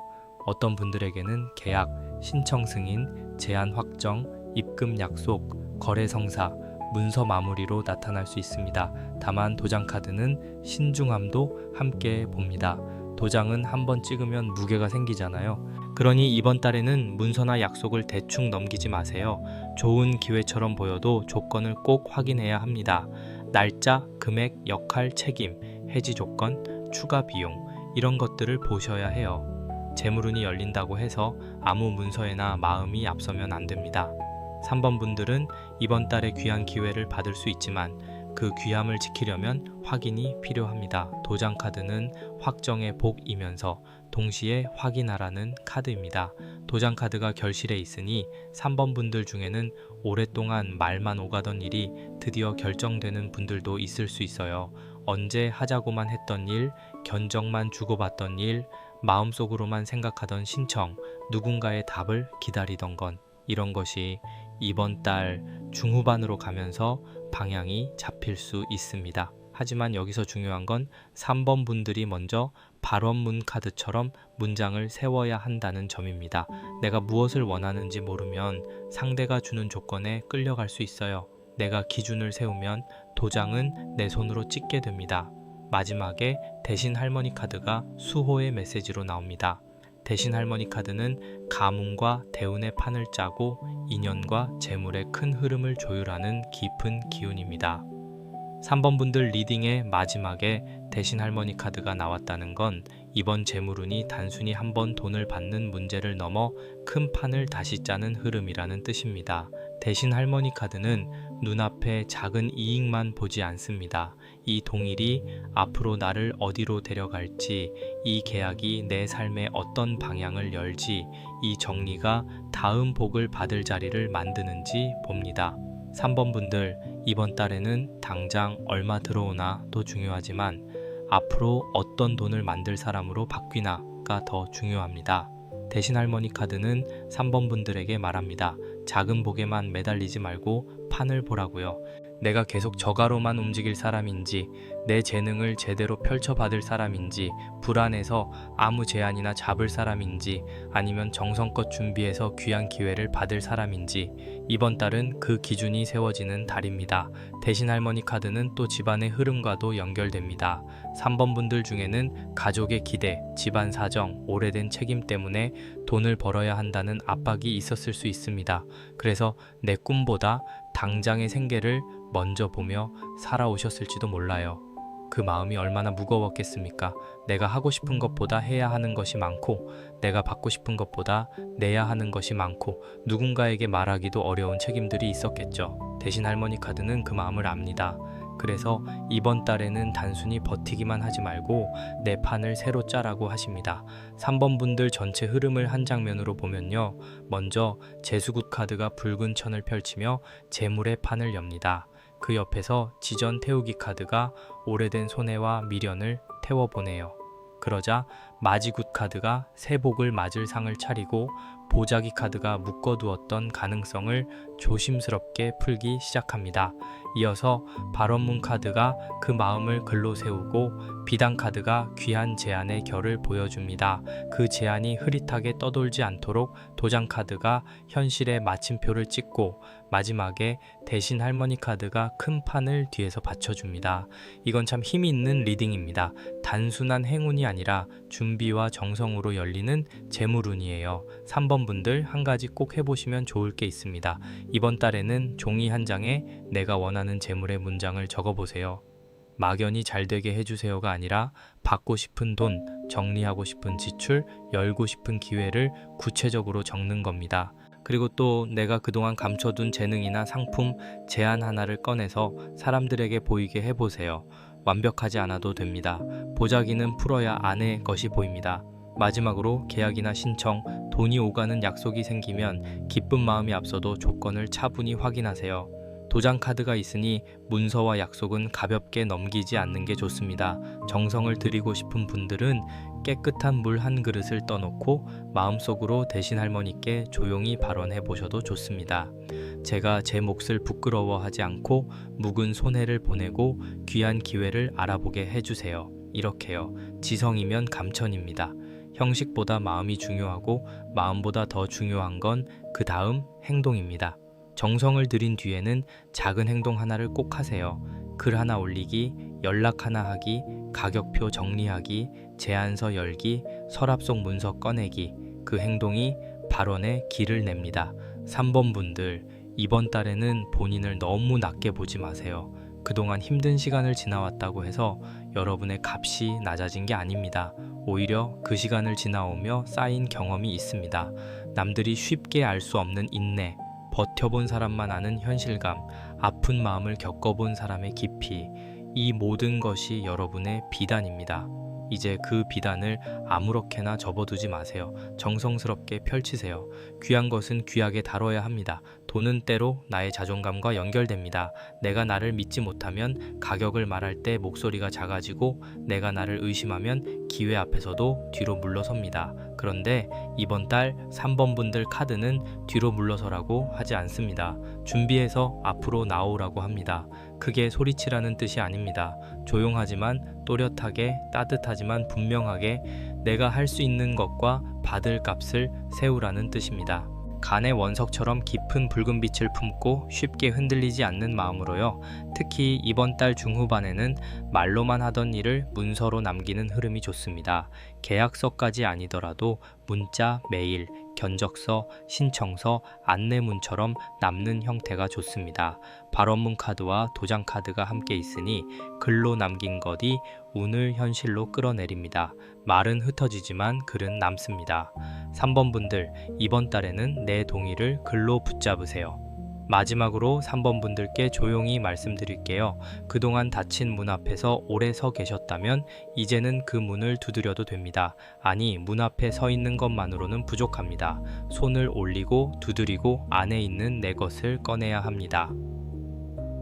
어떤 분들에게는 계약, 신청 승인, 제한 확정, 입금 약속, 거래 성사, 문서 마무리로 나타날 수 있습니다. 다만 도장 카드는 신중함도 함께 봅니다. 도장은 한번 찍으면 무게가 생기잖아요. 그러니 이번 달에는 문서나 약속을 대충 넘기지 마세요. 좋은 기회처럼 보여도 조건을 꼭 확인해야 합니다. 날짜, 금액, 역할, 책임, 해지 조건, 추가 비용, 이런 것들을 보셔야 해요. 재물운이 열린다고 해서 아무 문서에나 마음이 앞서면 안 됩니다. 3번 분들은 이번 달에 귀한 기회를 받을 수 있지만 그 귀함을 지키려면 확인이 필요합니다. 도장 카드는 확정의 복이면서 동시에 확인하라는 카드입니다. 도장 카드가 결실에 있으니 3번 분들 중에는 오랫동안 말만 오가던 일이 드디어 결정되는 분들도 있을 수 있어요. 언제 하자고만 했던 일, 견적만 주고받던 일, 마음속으로만 생각하던 신청, 누군가의 답을 기다리던 건, 이런 것이 이번 달 중후반으로 가면서 방향이 잡힐 수 있습니다. 하지만 여기서 중요한 건 3번 분들이 먼저 발원문 카드처럼 문장을 세워야 한다는 점입니다. 내가 무엇을 원하는지 모르면 상대가 주는 조건에 끌려갈 수 있어요. 내가 기준을 세우면 도장은 내 손으로 찍게 됩니다. 마지막에 대신 할머니 카드가 수호의 메시지로 나옵니다. 대신 할머니 카드는 가문과 대운의 판을 짜고 인연과 재물의 큰 흐름을 조율하는 깊은 기운입니다. 3번 분들 리딩의 마지막에 대신 할머니 카드가 나왔다는 건 이번 재물운이 단순히 한번 돈을 받는 문제를 넘어 큰 판을 다시 짜는 흐름이라는 뜻입니다. 대신 할머니 카드는 눈앞에 작은 이익만 보지 않습니다. 이 동일이 앞으로 나를 어디로 데려갈지, 이 계약이 내 삶에 어떤 방향을 열지, 이 정리가 다음 복을 받을 자리를 만드는지 봅니다. 3번 분들, 이번 달에는 당장 얼마 들어오나도 중요하지만 앞으로 어떤 돈을 만들 사람으로 바뀌나가 더 중요합니다. 대신 할머니 카드는 3번 분들에게 말합니다. 작은 복에만 매달리지 말고 판을 보라고요. 내가 계속 저가로만 움직일 사람인지, 내 재능을 제대로 펼쳐받을 사람인지, 불안해서 아무 제안이나 잡을 사람인지, 아니면 정성껏 준비해서 귀한 기회를 받을 사람인지, 이번 달은 그 기준이 세워지는 달입니다. 대신 할머니 카드는 또 집안의 흐름과도 연결됩니다. 3번 분들 중에는 가족의 기대, 집안 사정, 오래된 책임 때문에 돈을 벌어야 한다는 압박이 있었을 수 있습니다. 그래서 내 꿈보다 당장의 생계를 먼저 보며 살아오셨을지도 몰라요. 그 마음이 얼마나 무거웠겠습니까? 내가 하고 싶은 것보다 해야 하는 것이 많고, 내가 받고 싶은 것보다 내야 하는 것이 많고, 누군가에게 말하기도 어려운 책임들이 있었겠죠. 대신 할머니 카드는 그 마음을 압니다. 그래서 이번 달에는 단순히 버티기만 하지 말고 내 판을 새로 짜라고 하십니다. 3번 분들 전체 흐름을 한 장면으로 보면요. 먼저 재수굿 카드가 붉은 천을 펼치며 재물의 판을 엽니다. 그 옆에서 지전 태우기 카드가 오래된 손해와 미련을 태워보내요. 그러자 마지굿 카드가 새 복을 맞을 상을 차리고, 보자기 카드가 묶어두었던 가능성을 조심스럽게 풀기 시작합니다. 이어서 발원문 카드가 그 마음을 글로 세우고, 비단 카드가 귀한 제안의 결을 보여줍니다. 그 제안이 흐릿하게 떠돌지 않도록 도장 카드가 현실의 마침표를 찍고, 마지막에 대신 할머니 카드가 큰 판을 뒤에서 받쳐줍니다. 이건 참 힘이 있는 리딩입니다. 단순한 행운이 아니라 준비와 정성으로 열리는 재물운이에요. 3번 분들 한 가지 꼭 해보시면 좋을 게 있습니다. 이번 달에는 종이 한 장에 내가 원하는 재물의 문장을 적어보세요. 막연히 잘 되게 해주세요가 아니라 받고 싶은 돈, 정리하고 싶은 지출, 열고 싶은 기회를 구체적으로 적는 겁니다. 그리고 또 내가 그동안 감춰둔 재능이나 상품, 제안 하나를 꺼내서 사람들에게 보이게 해보세요. 완벽하지 않아도 됩니다. 보자기는 풀어야 안의 것이 보입니다. 마지막으로 계약이나 신청, 돈이 오가는 약속이 생기면 기쁜 마음이 앞서도 조건을 차분히 확인하세요. 도장 카드가 있으니 문서와 약속은 가볍게 넘기지 않는 게 좋습니다. 정성을 들이고 싶은 분들은 깨끗한 물 한 그릇을 떠놓고 마음속으로 대신 할머니께 조용히 발언해 보셔도 좋습니다. 제가 제 몫을 부끄러워하지 않고 묵은 손해를 보내고 귀한 기회를 알아보게 해주세요. 이렇게요. 지성이면 감천입니다. 형식보다 마음이 중요하고, 마음보다 더 중요한 건 그 다음 행동입니다. 정성을 들인 뒤에는 작은 행동 하나를 꼭 하세요. 글 하나 올리기, 연락 하나 하기, 가격표 정리하기, 제안서 열기, 서랍 속 문서 꺼내기. 그 행동이 발언의 길을 냅니다. 3번 분들, 이번 달에는 본인을 너무 낮게 보지 마세요. 그동안 힘든 시간을 지나왔다고 해서 여러분의 값이 낮아진 게 아닙니다. 오히려 그 시간을 지나오며 쌓인 경험이 있습니다. 남들이 쉽게 알 수 없는 인내, 버텨본 사람만 아는 현실감, 아픈 마음을 겪어본 사람의 깊이, 이 모든 것이 여러분의 비단입니다. 이제 그 비단을 아무렇게나 접어두지 마세요. 정성스럽게 펼치세요. 귀한 것은 귀하게 다뤄야 합니다. 돈은 때로 나의 자존감과 연결됩니다. 내가 나를 믿지 못하면 가격을 말할 때 목소리가 작아지고, 내가 나를 의심하면 기회 앞에서도 뒤로 물러섭니다. 그런데 이번 달 3번 분들 카드는 뒤로 물러서라고 하지 않습니다. 준비해서 앞으로 나오라고 합니다. 크게 소리치라는 뜻이 아닙니다. 조용하지만 또렷하게, 따뜻하지만 분명하게 내가 할 수 있는 것과 받을 값을 세우라는 뜻입니다. 간의 원석처럼 깊은 붉은 빛을 품고 쉽게 흔들리지 않는 마음으로요. 특히 이번 달 중후반에는 말로만 하던 일을 문서로 남기는 흐름이 좋습니다. 계약서까지 아니더라도 문자, 메일, 견적서, 신청서, 안내문처럼 남는 형태가 좋습니다. 발언문 카드와 도장 카드가 함께 있으니 글로 남긴 것이 운을 현실로 끌어내립니다. 말은 흩어지지만 글은 남습니다. 3번 분들, 이번 달에는 내 동의를 글로 붙잡으세요. 마지막으로 3번 분들께 조용히 말씀드릴게요. 그동안 닫힌 문 앞에서 오래 서 계셨다면 이제는 그 문을 두드려도 됩니다. 아니, 문 앞에 서 있는 것만으로는 부족합니다. 손을 올리고 두드리고 안에 있는 내 것을 꺼내야 합니다.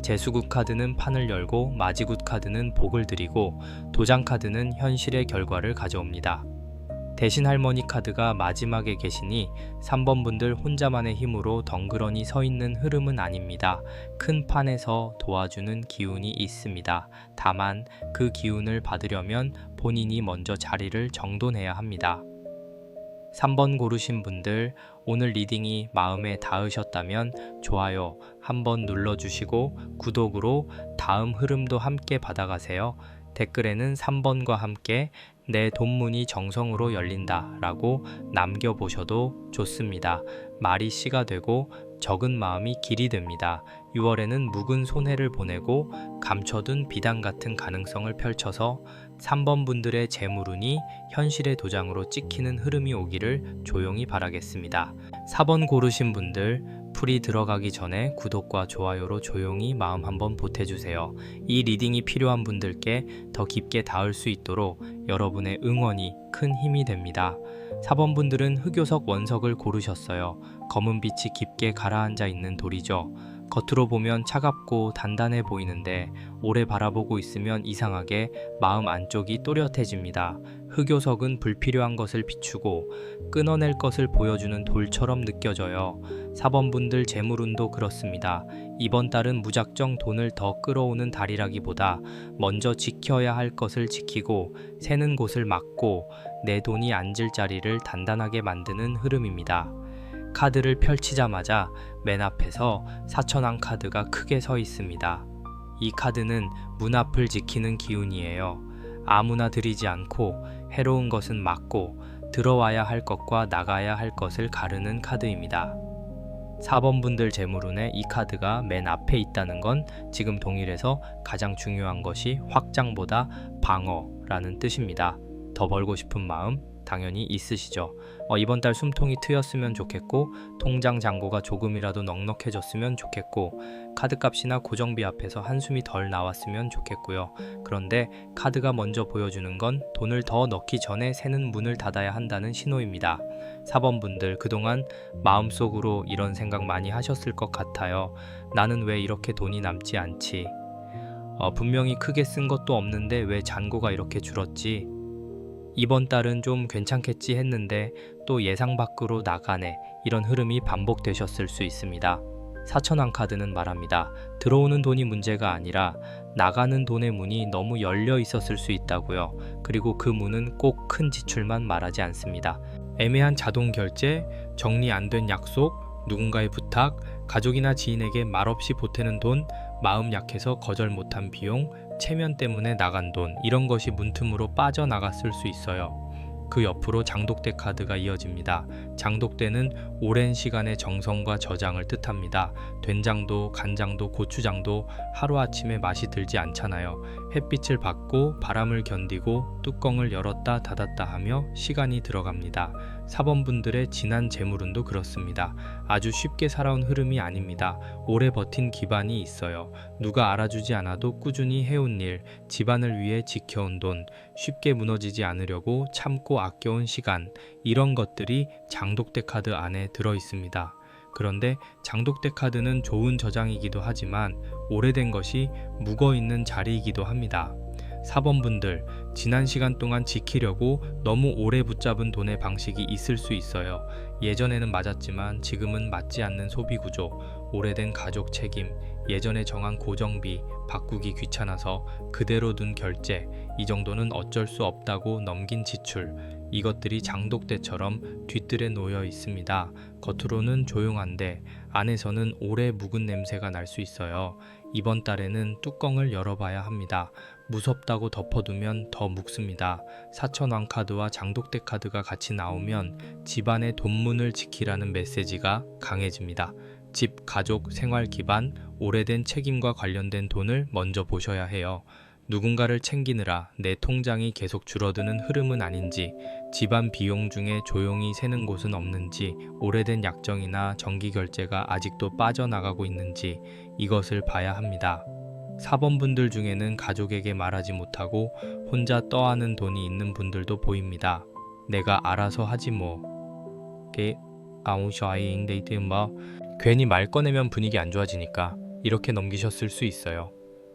재수굿 카드는 판을 열고, 마지굿 카드는 복을 드리고, 도장 카드는 현실의 결과를 가져옵니다. 대신 할머니 카드가 마지막에 계시니 3번 분들 혼자만의 힘으로 덩그러니 서 있는 흐름은 아닙니다. 큰 판에서 도와주는 기운이 있습니다. 다만 그 기운을 받으려면 본인이 먼저 자리를 정돈해야 합니다. 3번 고르신 분들, 오늘 리딩이 마음에 닿으셨다면 좋아요 한번 눌러주시고 구독으로 다음 흐름도 함께 받아가세요. 댓글에는 3번과 함께 내 돈문이 정성으로 열린다 라고 남겨보셔도 좋습니다. 말이 씨가 되고 적은 마음이 길이 됩니다. 6월에는 묵은 손해를 보내고 감춰둔 비단 같은 가능성을 펼쳐서 3번 분들의 재물운이 현실의 도장으로 찍히는 흐름이 오기를 조용히 바라겠습니다. 4번 고르신 분들, 풀이 들어가기 전에 구독과 좋아요로 조용히 마음 한번 보태주세요. 이 리딩이 필요한 분들께 더 깊게 닿을 수 있도록 여러분의 응원이 큰 힘이 됩니다. 4번 분들은 흑요석 원석을 고르셨어요. 검은 빛이 깊게 가라앉아 있는 돌이죠. 겉으로 보면 차갑고 단단해 보이는데 오래 바라보고 있으면 이상하게 마음 안쪽이 또렷해집니다. 흑요석은 불필요한 것을 비추고 끊어낼 것을 보여주는 돌처럼 느껴져요. 4번 분들 재물운도 그렇습니다. 이번 달은 무작정 돈을 더 끌어오는 달이라기보다 먼저 지켜야 할 것을 지키고 새는 곳을 막고 내 돈이 앉을 자리를 단단하게 만드는 흐름입니다. 카드를 펼치자마자 맨 앞에서 사천왕 카드가 크게 서 있습니다. 이 카드는 문 앞을 지키는 기운이에요. 아무나 들이지 않고 해로운 것은 막고 들어와야 할 것과 나가야 할 것을 가르는 카드입니다. 4번 분들 재물운에 이 카드가 맨 앞에 있다는 건 지금 동일해서 가장 중요한 것이 확장보다 방어라는 뜻입니다. 더 벌고 싶은 마음 당연히 있으시죠. 이번 달 숨통이 트였으면 좋겠고 통장 잔고가 조금이라도 넉넉해졌으면 좋겠고 카드값이나 고정비 앞에서 한숨이 덜 나왔으면 좋겠고요. 그런데 카드가 먼저 보여주는 건 돈을 더 넣기 전에 새는 문을 닫아야 한다는 신호입니다. 4번 분들, 그동안 마음속으로 이런 생각 많이 하셨을 것 같아요. 나는 왜 이렇게 돈이 남지 않지? 분명히 크게 쓴 것도 없는데 왜 잔고가 이렇게 줄었지? 이번 달은 좀 괜찮겠지 했는데 또 예상 밖으로 나가네, 이런 흐름이 반복되셨을 수 있습니다. 사천왕 카드는 말합니다. 들어오는 돈이 문제가 아니라 나가는 돈의 문이 너무 열려 있었을 수 있다고요. 그리고 그 문은 꼭 큰 지출만 말하지 않습니다. 애매한 자동 결제, 정리 안 된 약속, 누군가의 부탁, 가족이나 지인에게 말없이 보태는 돈, 마음 약해서 거절 못한 비용, 체면 때문에 나간 돈, 이런 것이 문틈으로 빠져나갔을 수 있어요. 그 옆으로 장독대 카드가 이어집니다. 장독대는 오랜 시간의 정성과 저장을 뜻합니다. 된장도 간장도 고추장도 하루아침에 맛이 들지 않잖아요. 햇빛을 받고 바람을 견디고 뚜껑을 열었다 닫았다 하며 시간이 들어갑니다. 4번 분들의 지난 재물운도 그렇습니다. 아주 쉽게 살아온 흐름이 아닙니다. 오래 버틴 기반이 있어요. 누가 알아주지 않아도 꾸준히 해온 일, 집안을 위해 지켜온 돈, 쉽게 무너지지 않으려고 참고 아껴온 시간, 이런 것들이 장독대 카드 안에 들어 있습니다. 그런데 장독대 카드는 좋은 저장이기도 하지만 오래된 것이 묵어있는 자리이기도 합니다. 4번 분들, 지난 시간 동안 지키려고 너무 오래 붙잡은 돈의 방식이 있을 수 있어요. 예전에는 맞았지만 지금은 맞지 않는 소비 구조, 오래된 가족 책임, 예전에 정한 고정비, 바꾸기 귀찮아서 그대로 둔 결제, 이 정도는 어쩔 수 없다고 넘긴 지출, 이것들이 장독대처럼 뒤뜰에 놓여 있습니다. 겉으로는 조용한데 안에서는 오래 묵은 냄새가 날 수 있어요. 이번 달에는 뚜껑을 열어봐야 합니다. 무섭다고 덮어두면 더 묵습니다. 사천왕 카드와 장독대 카드가 같이 나오면 집안의 돈문을 지키라는 메시지가 강해집니다. 집, 가족, 생활 기반, 오래된 책임과 관련된 돈을 먼저 보셔야 해요. 누군가를 챙기느라 내 통장이 계속 줄어드는 흐름은 아닌지, 집안 비용 중에 조용히 새는 곳은 없는지, 오래된 약정이나 정기 결제가 아직도 빠져나가고 있는지, 이것을 봐야 합니다. 4번 분들 중에는 가족에게 말하지 못하고 혼자 떠하는 돈이 있는 분들도 보입니다. 내가 알아서 하지 뭐. 괜히 말 꺼내면 분위기 안 좋아지니까 이렇게 넘기셨을 수 있어요.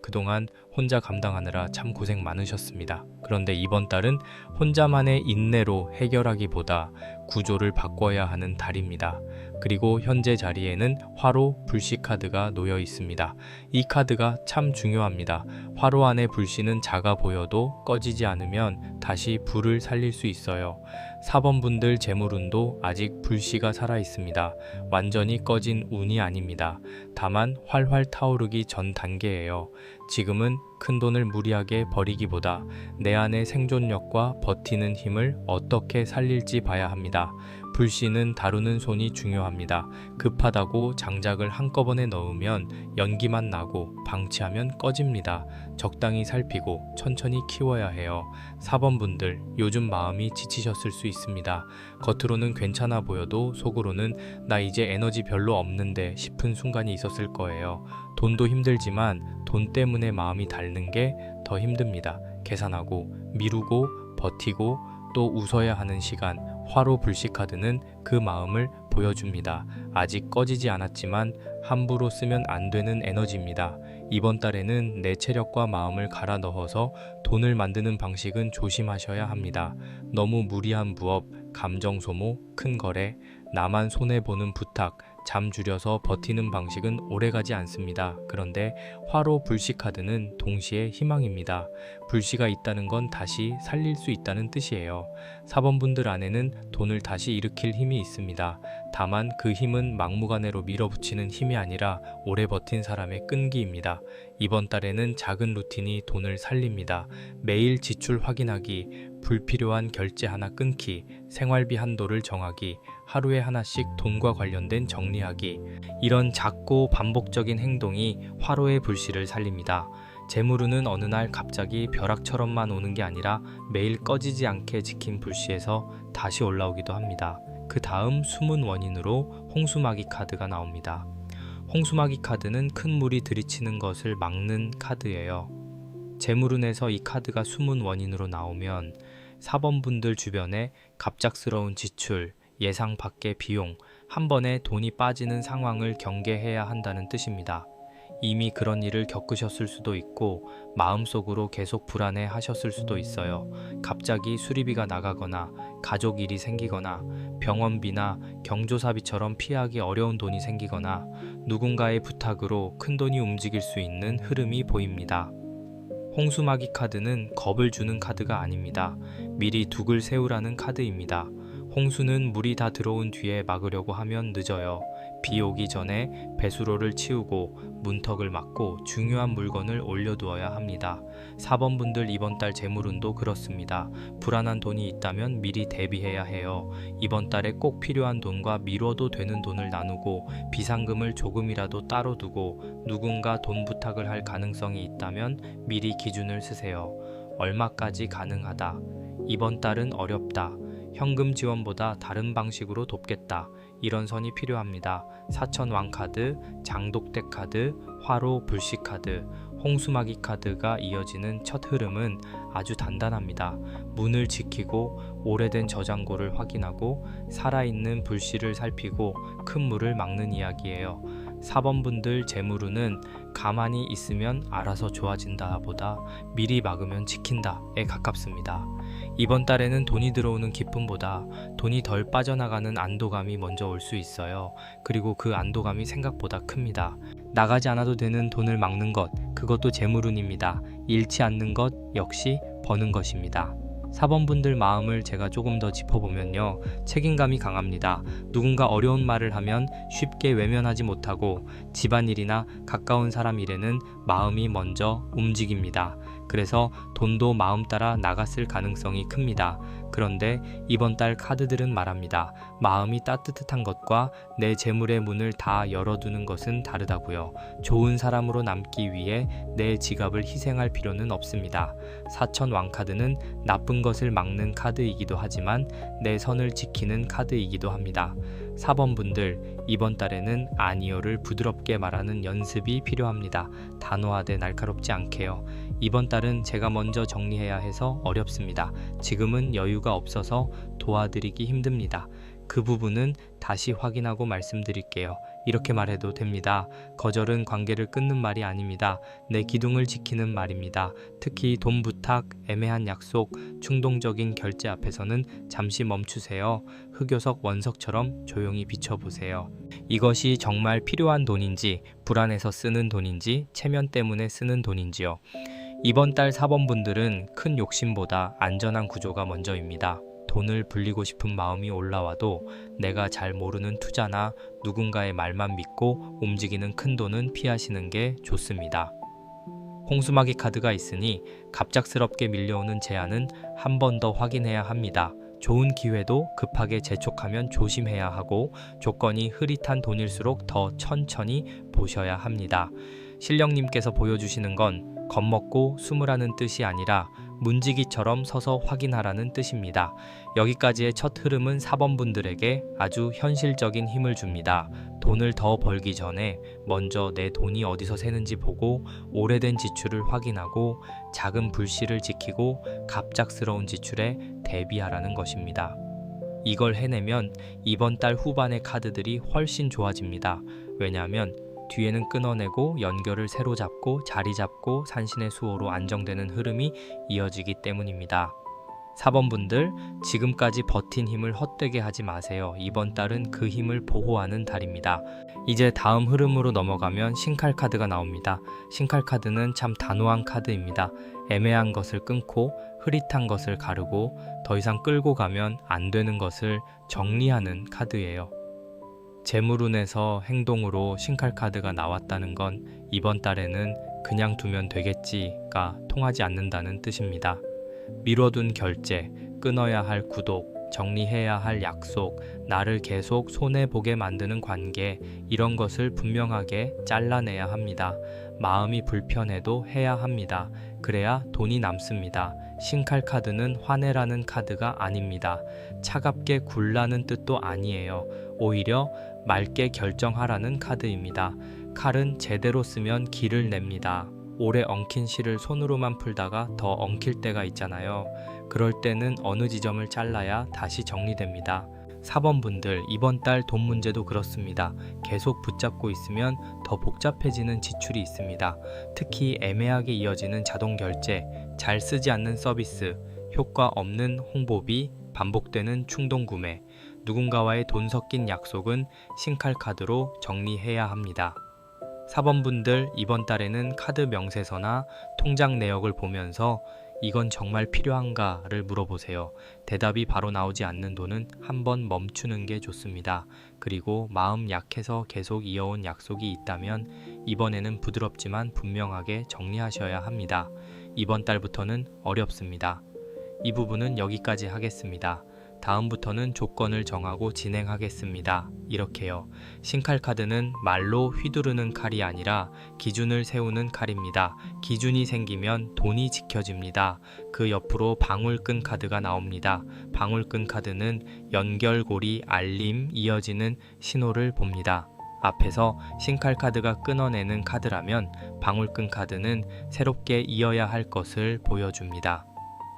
그동안 혼자 감당하느라 참 고생 많으셨습니다. 그런데 이번 달은 혼자만의 인내로 해결하기보다 구조를 바꿔야 하는 달입니다. 그리고 현재 자리에는 화로, 불씨 카드가 놓여 있습니다. 이 카드가 참 중요합니다. 화로 안의 불씨는 작아 보여도 꺼지지 않으면 다시 불을 살릴 수 있어요. 4번 분들 재물운도 아직 불씨가 살아 있습니다. 완전히 꺼진 운이 아닙니다. 다만 활활 타오르기 전 단계예요. 지금은 큰돈을 무리하게 버리기보다 내 안의 생존력과 버티는 힘을 어떻게 살릴지 봐야 합니다. 불씨는 다루는 손이 중요합니다. 급하다고 장작을 한꺼번에 넣으면 연기만 나고 방치하면 꺼집니다. 적당히 살피고 천천히 키워야 해요. 4번 분들, 요즘 마음이 지치셨을 수 있습니다. 겉으로는 괜찮아 보여도 속으로는 나 이제 에너지 별로 없는데 싶은 순간이 있었을 거예요. 돈도 힘들지만 돈 때문에 마음이 닳는 게 더 힘듭니다. 계산하고 미루고 버티고 또 웃어야 하는 시간, 화로 불씨 카드는 그 마음을 보여줍니다. 아직 꺼지지 않았지만 함부로 쓰면 안 되는 에너지입니다. 이번 달에는 내 체력과 마음을 갈아 넣어서 돈을 만드는 방식은 조심하셔야 합니다. 너무 무리한 부업, 감정 소모, 큰 거래, 나만 손해보는 부탁, 잠 줄여서 버티는 방식은 오래가지 않습니다. 그런데 화로 불씨 카드는 동시에 희망입니다. 불씨가 있다는 건 다시 살릴 수 있다는 뜻이에요. 4번 분들 안에는 돈을 다시 일으킬 힘이 있습니다. 다만 그 힘은 막무가내로 밀어붙이는 힘이 아니라 오래 버틴 사람의 끈기입니다. 이번 달에는 작은 루틴이 돈을 살립니다. 매일 지출 확인하기, 불필요한 결제 하나 끊기, 생활비 한도를 정하기, 하루에 하나씩 돈과 관련된 정리하기, 이런 작고 반복적인 행동이 화로의 불씨를 살립니다. 재물운은 어느 날 갑자기 벼락처럼만 오는 게 아니라 매일 꺼지지 않게 지킨 불씨에서 다시 올라오기도 합니다. 그 다음 숨은 원인으로 홍수마기 카드가 나옵니다. 홍수마기 카드는 큰 물이 들이치는 것을 막는 카드예요. 재물운에서 이 카드가 숨은 원인으로 나오면 4번 분들 주변에 갑작스러운 지출, 예상 밖의 비용, 한 번에 돈이 빠지는 상황을 경계해야 한다는 뜻입니다. 이미 그런 일을 겪으셨을 수도 있고 마음속으로 계속 불안해 하셨을 수도 있어요. 갑자기 수리비가 나가거나 가족 일이 생기거나 병원비나 경조사비처럼 피하기 어려운 돈이 생기거나 누군가의 부탁으로 큰 돈이 움직일 수 있는 흐름이 보입니다. 홍수마기 카드는 겁을 주는 카드가 아닙니다. 미리 둑을 세우라는 카드입니다. 홍수는 물이 다 들어온 뒤에 막으려고 하면 늦어요. 비 오기 전에 배수로를 치우고 문턱을 막고 중요한 물건을 올려두어야 합니다. 4번 분들 이번 달 재물운도 그렇습니다. 불안한 돈이 있다면 미리 대비해야 해요. 이번 달에 꼭 필요한 돈과 미뤄도 되는 돈을 나누고 비상금을 조금이라도 따로 두고 누군가 돈 부탁을 할 가능성이 있다면 미리 기준을 쓰세요. 얼마까지 가능하다. 이번 달은 어렵다. 현금 지원보다 다른 방식으로 돕겠다. 이런 선이 필요합니다. 사천 왕 카드, 장독대 카드, 화로 불씨 카드, 홍수마기 카드가 이어지는 첫 흐름은 아주 단단합니다. 문을 지키고 오래된 저장고를 확인하고 살아있는 불씨를 살피고 큰 물을 막는 이야기예요. 4번 분들 재물운은 가만히 있으면 알아서 좋아진다 보다 미리 막으면 지킨다에 가깝습니다. 이번 달에는 돈이 들어오는 기쁨보다 돈이 덜 빠져나가는 안도감이 먼저 올 수 있어요. 그리고 그 안도감이 생각보다 큽니다. 나가지 않아도 되는 돈을 막는 것, 그것도 재물운입니다. 잃지 않는 것 역시 버는 것입니다. 4번 분들 마음을 제가 조금 더 짚어보면요. 책임감이 강합니다. 누군가 어려운 말을 하면 쉽게 외면하지 못하고 집안일이나 가까운 사람 일에는 마음이 먼저 움직입니다. 그래서 돈도 마음 따라 나갔을 가능성이 큽니다. 그런데 이번 달 카드들은 말합니다. 마음이 따뜻한 것과 내 재물의 문을 다 열어두는 것은 다르다고요. 좋은 사람으로 남기 위해 내 지갑을 희생할 필요는 없습니다. 사천 왕 카드는 나쁜 것을 막는 카드이기도 하지만 내 선을 지키는 카드이기도 합니다. 4번 분들, 이번 달에는 아니요를 부드럽게 말하는 연습이 필요합니다. 단호하되 날카롭지 않게요. 이번 달은 제가 먼저 정리해야 해서 어렵습니다. 지금은 여유가 없어서 도와드리기 힘듭니다. 그 부분은 다시 확인하고 말씀드릴게요. 이렇게 말해도 됩니다. 거절은 관계를 끊는 말이 아닙니다. 내 기둥을 지키는 말입니다. 특히 돈 부탁, 애매한 약속, 충동적인 결제 앞에서는 잠시 멈추세요. 흑요석 원석처럼 조용히 비춰보세요. 이것이 정말 필요한 돈인지, 불안해서 쓰는 돈인지, 체면 때문에 쓰는 돈인지요. 이번 달 4번 분들은 큰 욕심보다 안전한 구조가 먼저입니다. 돈을 불리고 싶은 마음이 올라와도 내가 잘 모르는 투자나 누군가의 말만 믿고 움직이는 큰 돈은 피하시는 게 좋습니다. 홍수마기 카드가 있으니 갑작스럽게 밀려오는 제안은 한 번 더 확인해야 합니다. 좋은 기회도 급하게 재촉하면 조심해야 하고 조건이 흐릿한 돈일수록 더 천천히 보셔야 합니다. 신령님께서 보여주시는 건 겁먹고 숨으라는 뜻이 아니라 문지기처럼 서서 확인하라는 뜻입니다. 여기까지의 첫 흐름은 4번 분들에게 아주 현실적인 힘을 줍니다. 돈을 더 벌기 전에 먼저 내 돈이 어디서 새는지 보고 오래된 지출을 확인하고 작은 불씨를 지키고 갑작스러운 지출에 대비하라는 것입니다. 이걸 해내면 이번 달 후반의 카드들이 훨씬 좋아집니다. 왜냐하면 뒤에는 끊어내고 연결을 새로 잡고 자리 잡고 산신의 수호로 안정되는 흐름이 이어지기 때문입니다. 4번 분들, 지금까지 버틴 힘을 헛되게 하지 마세요. 이번 달은 그 힘을 보호하는 달입니다. 이제 다음 흐름으로 넘어가면 신칼 카드가 나옵니다. 신칼 카드는 참 단호한 카드입니다. 애매한 것을 끊고 흐릿한 것을 가르고 더 이상 끌고 가면 안 되는 것을 정리하는 카드예요. 재물운에서 행동으로 신칼 카드가 나왔다는 건 이번 달에는 그냥 두면 되겠지가 통하지 않는다는 뜻입니다. 미뤄둔 결제, 끊어야 할 구독, 정리해야 할 약속, 나를 계속 손해보게 만드는 관계, 이런 것을 분명하게 잘라내야 합니다. 마음이 불편해도 해야 합니다. 그래야 돈이 남습니다. 신칼 카드는 화내라는 카드가 아닙니다. 차갑게 굴라는 뜻도 아니에요. 오히려 맑게 결정하라는 카드입니다. 칼은 제대로 쓰면 기를 냅니다. 오래 엉킨 실을 손으로만 풀다가 더 엉킬 때가 있잖아요. 그럴 때는 어느 지점을 잘라야 다시 정리됩니다. 4번 분들, 이번 달 돈 문제도 그렇습니다. 계속 붙잡고 있으면 더 복잡해지는 지출이 있습니다. 특히 애매하게 이어지는 자동 결제, 잘 쓰지 않는 서비스, 효과 없는 홍보비, 반복되는 충동 구매, 누군가와의 돈 섞인 약속은 신칼 카드로 정리해야 합니다. 4번 분들, 이번 달에는 카드 명세서나 통장 내역을 보면서 이건 정말 필요한가를 물어보세요. 대답이 바로 나오지 않는 돈은 한번 멈추는 게 좋습니다. 그리고 마음 약해서 계속 이어온 약속이 있다면 이번에는 부드럽지만 분명하게 정리하셔야 합니다. 이번 달부터는 어렵습니다. 이 부분은 여기까지 하겠습니다. 다음부터는 조건을 정하고 진행하겠습니다. 이렇게요. 신칼 카드는 말로 휘두르는 칼이 아니라 기준을 세우는 칼입니다. 기준이 생기면 돈이 지켜집니다. 그 옆으로 방울끈 카드가 나옵니다. 방울끈 카드는 연결고리, 알림, 이어지는 신호를 봅니다. 앞에서 신칼 카드가 끊어내는 카드라면 방울끈 카드는 새롭게 이어야 할 것을 보여줍니다.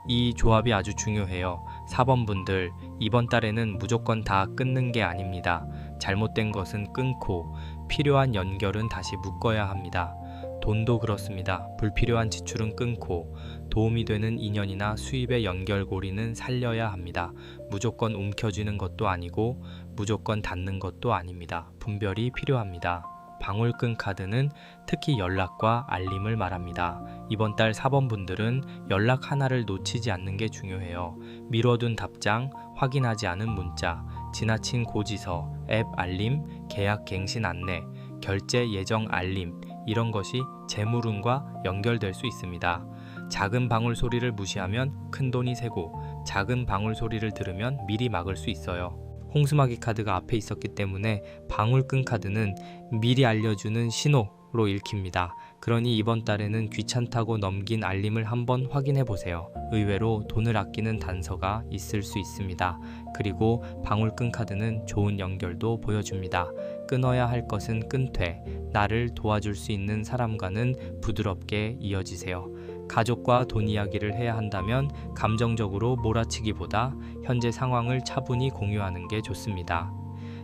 이 조합이 아주 중요해요. 4번 분들, 이번 달에는 무조건 다 끊는 게 아닙니다. 잘못된 것은 끊고 필요한 연결은 다시 묶어야 합니다. 돈도 그렇습니다. 불필요한 지출은 끊고 도움이 되는 인연이나 수입의 연결고리는 살려야 합니다. 무조건 움켜쥐는 것도 아니고 무조건 닫는 것도 아닙니다. 분별이 필요합니다. 방울끈 카드는 특히 연락과 알림을 말합니다. 이번 달 4번 분들은 연락 하나를 놓치지 않는 게 중요해요. 미뤄둔 답장, 확인하지 않은 문자, 지나친 고지서, 앱 알림, 계약 갱신 안내, 결제 예정 알림, 이런 것이 재물운과 연결될 수 있습니다. 작은 방울 소리를 무시하면 큰 돈이 새고 작은 방울 소리를 들으면 미리 막을 수 있어요. 홍수마기 카드가 앞에 있었기 때문에 방울끈 카드는 미리 알려주는 신호로 읽힙니다. 그러니 이번 달에는 귀찮다고 넘긴 알림을 한번 확인해 보세요. 의외로 돈을 아끼는 단서가 있을 수 있습니다. 그리고 방울끈 카드는 좋은 연결도 보여줍니다. 끊어야 할 것은 끊되 나를 도와줄 수 있는 사람과는 부드럽게 이어지세요. 가족과 돈 이야기를 해야 한다면 감정적으로 몰아치기보다 현재 상황을 차분히 공유하는 게 좋습니다.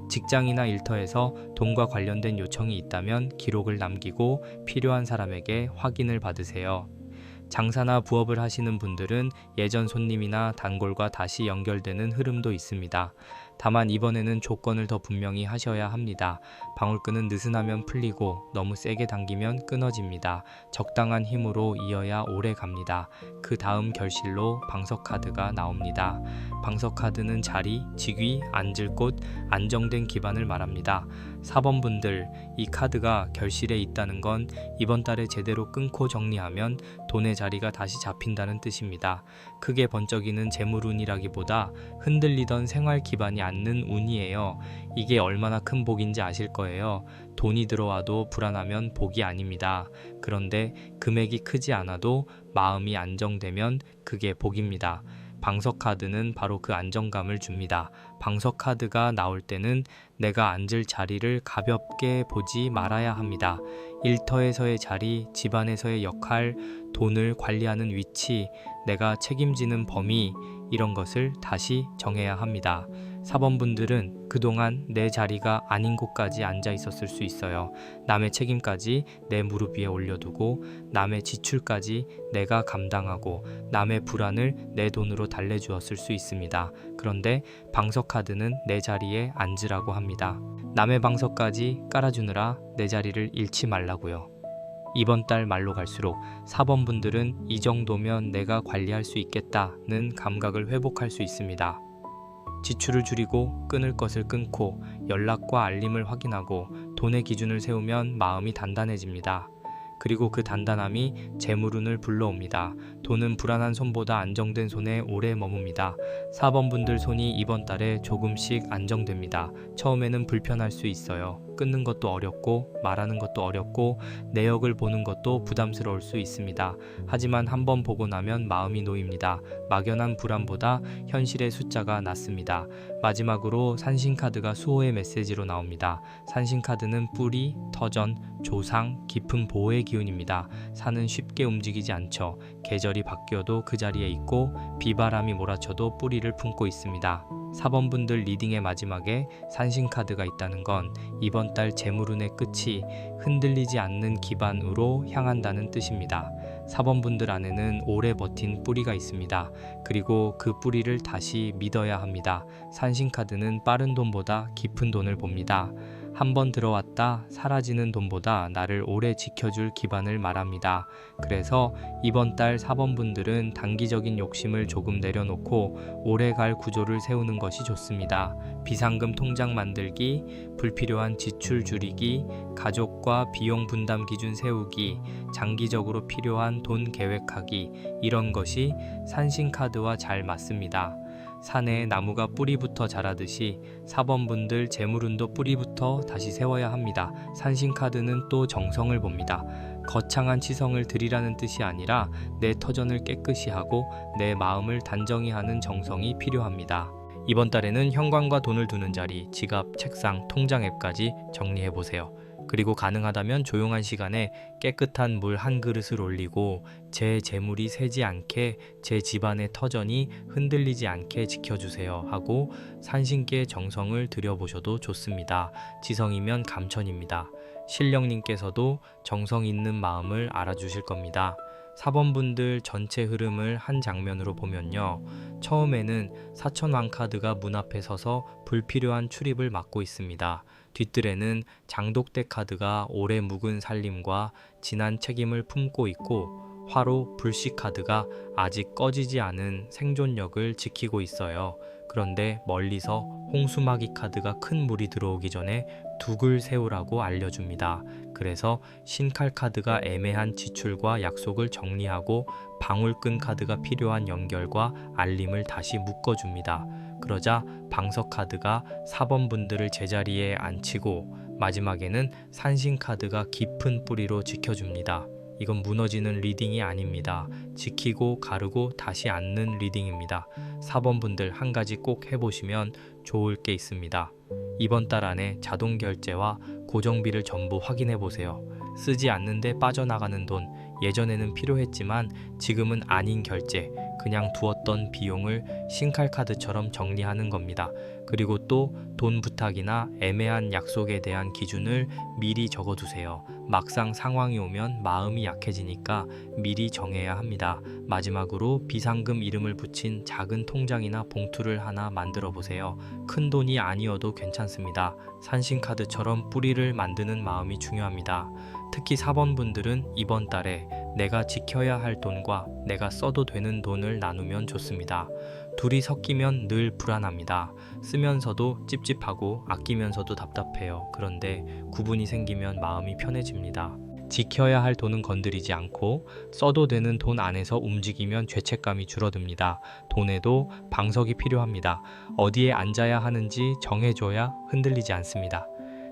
직장이나 일터에서 돈과 관련된 요청이 있다면 기록을 남기고 필요한 사람에게 확인을 받으세요. 장사나 부업을 하시는 분들은 예전 손님이나 단골과 다시 연결되는 흐름도 있습니다. 다만 이번에는 조건을 더 분명히 하셔야 합니다. 방울끈은 느슨하면 풀리고 너무 세게 당기면 끊어집니다. 적당한 힘으로 이어야 오래 갑니다. 그 다음 결실로 방석카드가 나옵니다. 방석카드는 자리, 직위, 앉을 곳, 안정된 기반을 말합니다. 4번 분들, 이 카드가 결실에 있다는 건 이번 달에 제대로 끊고 정리하면 돈의 자리가 다시 잡힌다는 뜻입니다. 크게 번쩍이는 재물운이라기보다 흔들리던 생활 기반이 않는 운이에요. 이게 얼마나 큰 복인지 아실 거예요. 돈이 들어와도 불안하면 복이 아닙니다. 그런데 금액이 크지 않아도 마음이 안정되면 그게 복입니다. 방석카드는 바로 그 안정감을 줍니다. 방석카드가 나올 때는 내가 앉을 자리를 가볍게 보지 말아야 합니다. 일터에서의 자리, 집안에서의 역할, 돈을 관리하는 위치, 내가 책임지는 범위, 이런 것을 다시 정해야 합니다. 4번 분들은 그동안 내 자리가 아닌 곳까지 앉아 있었을 수 있어요. 남의 책임까지 내 무릎 위에 올려두고 남의 지출까지 내가 감당하고 남의 불안을 내 돈으로 달래주었을 수 있습니다. 그런데 방석카드는 내 자리에 앉으라고 합니다. 남의 방석까지 깔아주느라 내 자리를 잃지 말라고요. 이번 달 말로 갈수록 4번 분들은 이 정도면 내가 관리할 수 있겠다는 감각을 회복할 수 있습니다. 지출을 줄이고 끊을 것을 끊고 연락과 알림을 확인하고 돈의 기준을 세우면 마음이 단단해집니다. 그리고 그 단단함이 재물운을 불러옵니다. 돈은 불안한 손보다 안정된 손에 오래 머뭅니다. 4번 분들 손이 이번 달에 조금씩 안정됩니다. 처음에는 불편할 수 있어요. 끊는 것도 어렵고 말하는 것도 어렵고 내역을 보는 것도 부담스러울 수 있습니다. 하지만 한번 보고 나면 마음이 놓입니다. 막연한 불안보다 현실의 숫자가 낫습니다. 마지막으로 산신카드가 수호의 메시지로 나옵니다. 산신카드는 뿌리, 터전, 조상, 깊은 보호의 기운입니다. 산은 쉽게 움직이지 않죠. 계절이 바뀌어도 그 자리에 있고 비바람이 몰아쳐도 뿌리를 품고 있습니다. 4번 분들 리딩의 마지막에 산신카드가 있다는 건 이번 달 재물운의 끝이 흔들리지 않는 기반으로 향한다는 뜻입니다. 4번 분들 안에는 오래 버틴 뿌리가 있습니다. 그리고 그 뿌리를 다시 믿어야 합니다. 산신카드는 빠른 돈보다 깊은 돈을 봅니다. 한번 들어왔다 사라지는 돈보다 나를 오래 지켜줄 기반을 말합니다. 그래서 이번 달 4번 분들은 단기적인 욕심을 조금 내려놓고 오래갈 구조를 세우는 것이 좋습니다. 비상금 통장 만들기, 불필요한 지출 줄이기, 가족과 비용 분담 기준 세우기, 장기적으로 필요한 돈 계획하기, 이런 것이 산신카드와 잘 맞습니다. 산에 나무가 뿌리부터 자라듯이 4번 분들 재물운도 뿌리부터 다시 세워야 합니다. 산신카드는 또 정성을 봅니다. 거창한 치성을 드리라는 뜻이 아니라 내 터전을 깨끗이 하고 내 마음을 단정히 하는 정성이 필요합니다. 이번 달에는 현관과 돈을 두는 자리, 지갑, 책상, 통장 앱까지 정리해보세요. 그리고 가능하다면 조용한 시간에 깨끗한 물 한 그릇을 올리고 제 재물이 새지 않게 제 집안의 터전이 흔들리지 않게 지켜주세요 하고 산신께 정성을 들여보셔도 좋습니다. 지성이면 감천입니다. 신령님께서도 정성 있는 마음을 알아주실 겁니다. 4번 분들 전체 흐름을 한 장면으로 보면요. 처음에는 사천왕 카드가 문 앞에 서서 불필요한 출입을 막고 있습니다. 뒷뜰에는 장독대 카드가 오래 묵은 살림과 지난 책임을 품고 있고 화로 불씨 카드가 아직 꺼지지 않은 생존력을 지키고 있어요. 그런데 멀리서 홍수마기 카드가 큰 물이 들어오기 전에 둑을 세우라고 알려줍니다. 그래서 신칼 카드가 애매한 지출과 약속을 정리하고 방울끈 카드가 필요한 연결과 알림을 다시 묶어줍니다. 그러자 방석 카드가 4번 분들을 제자리에 앉히고 마지막에는 산신 카드가 깊은 뿌리로 지켜줍니다. 이건 무너지는 리딩이 아닙니다. 지키고 가르고 다시 앉는 리딩입니다. 4번 분들 한 가지 꼭 해보시면 좋을 게 있습니다. 이번 달 안에 자동 결제와 고정비를 전부 확인해 보세요. 쓰지 않는데 빠져나가는 돈, 예전에는 필요했지만 지금은 아닌 결제, 그냥 두었던 비용을 신칼 카드처럼 정리하는 겁니다. 그리고 또 돈 부탁이나 애매한 약속에 대한 기준을 미리 적어두세요. 막상 상황이 오면 마음이 약해지니까 미리 정해야 합니다. 마지막으로 비상금 이름을 붙인 작은 통장이나 봉투를 하나 만들어 보세요. 큰 돈이 아니어도 괜찮습니다. 산신카드처럼 뿌리를 만드는 마음이 중요합니다. 특히 4번 분들은 이번 달에 내가 지켜야 할 돈과 내가 써도 되는 돈을 나누면 좋습니다. 둘이 섞이면 늘 불안합니다. 쓰면서도 찝찝하고 아끼면서도 답답해요. 그런데 구분이 생기면 마음이 편해집니다. 지켜야 할 돈은 건드리지 않고 써도 되는 돈 안에서 움직이면 죄책감이 줄어듭니다. 돈에도 방석이 필요합니다. 어디에 앉아야 하는지 정해줘야 흔들리지 않습니다.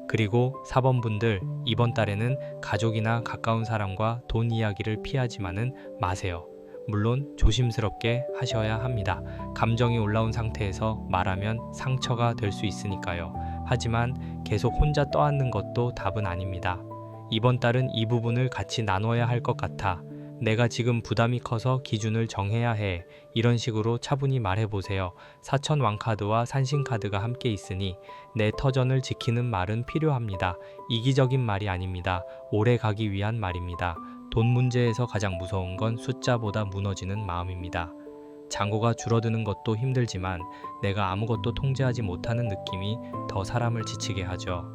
그리고 4번 분들, 이번 달에는 가족이나 가까운 사람과 돈 이야기를 피하지만은 마세요. 물론 조심스럽게 하셔야 합니다. 감정이 올라온 상태에서 말하면 상처가 될 수 있으니까요. 하지만 계속 혼자 떠안는 것도 답은 아닙니다. 이번 달은 이 부분을 같이 나눠야 할 것 같아. 내가 지금 부담이 커서 기준을 정해야 해. 이런 식으로 차분히 말해보세요. 사천 왕카드와 산신카드가 함께 있으니 내 터전을 지키는 말은 필요합니다. 이기적인 말이 아닙니다. 오래 가기 위한 말입니다. 돈 문제에서 가장 무서운 건 숫자보다 무너지는 마음입니다. 잔고가 줄어드는 것도 힘들지만 내가 아무것도 통제하지 못하는 느낌이 더 사람을 지치게 하죠.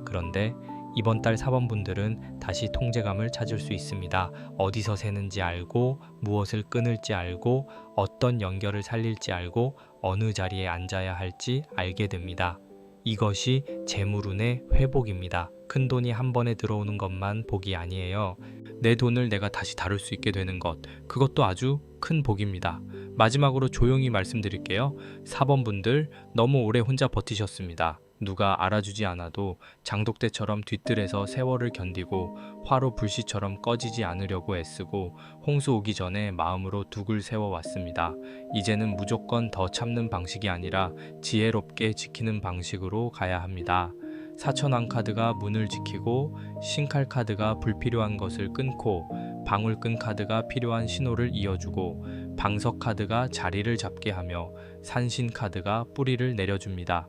그런데 이번 달 4번 분들은 다시 통제감을 찾을 수 있습니다. 어디서 새는지 알고, 무엇을 끊을지 알고, 어떤 연결을 살릴지 알고, 어느 자리에 앉아야 할지 알게 됩니다. 이것이 재물운의 회복입니다. 큰 돈이 한 번에 들어오는 것만 복이 아니에요. 내 돈을 내가 다시 다룰 수 있게 되는 것, 그것도 아주 큰 복입니다. 마지막으로 조용히 말씀드릴게요. 4번 분들 너무 오래 혼자 버티셨습니다. 누가 알아주지 않아도 장독대처럼 뒤뜰에서 세월을 견디고 화로 불씨처럼 꺼지지 않으려고 애쓰고 홍수 오기 전에 마음으로 둑을 세워왔습니다. 이제는 무조건 더 참는 방식이 아니라 지혜롭게 지키는 방식으로 가야 합니다. 사천왕카드가 문을 지키고 신칼카드가 불필요한 것을 끊고 방울끈 카드가 필요한 신호를 이어주고 방석카드가 자리를 잡게 하며 산신카드가 뿌리를 내려줍니다.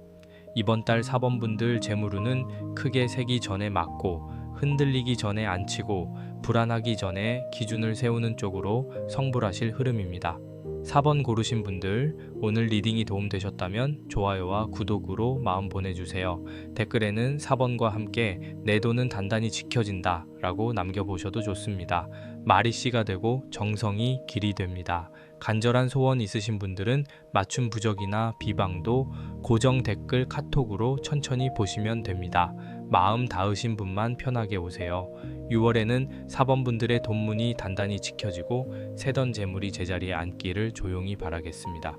이번 달 4번 분들 재물운은 크게 새기 전에 막고 흔들리기 전에 앉히고 불안하기 전에 기준을 세우는 쪽으로 성불하실 흐름입니다. 4번 고르신 분들 오늘 리딩이 도움되셨다면 좋아요와 구독으로 마음 보내주세요. 댓글에는 4번과 함께 내 돈은 단단히 지켜진다 라고 남겨보셔도 좋습니다. 말이 씨가 되고 정성이 길이 됩니다. 간절한 소원 있으신 분들은 맞춤 부적이나 비방도 고정 댓글 카톡으로 천천히 보시면 됩니다. 마음 닿으신 분만 편하게 오세요. 6월에는 4번 분들의 돈문이 단단히 지켜지고 새던 재물이 제자리에 앉기를 조용히 바라겠습니다.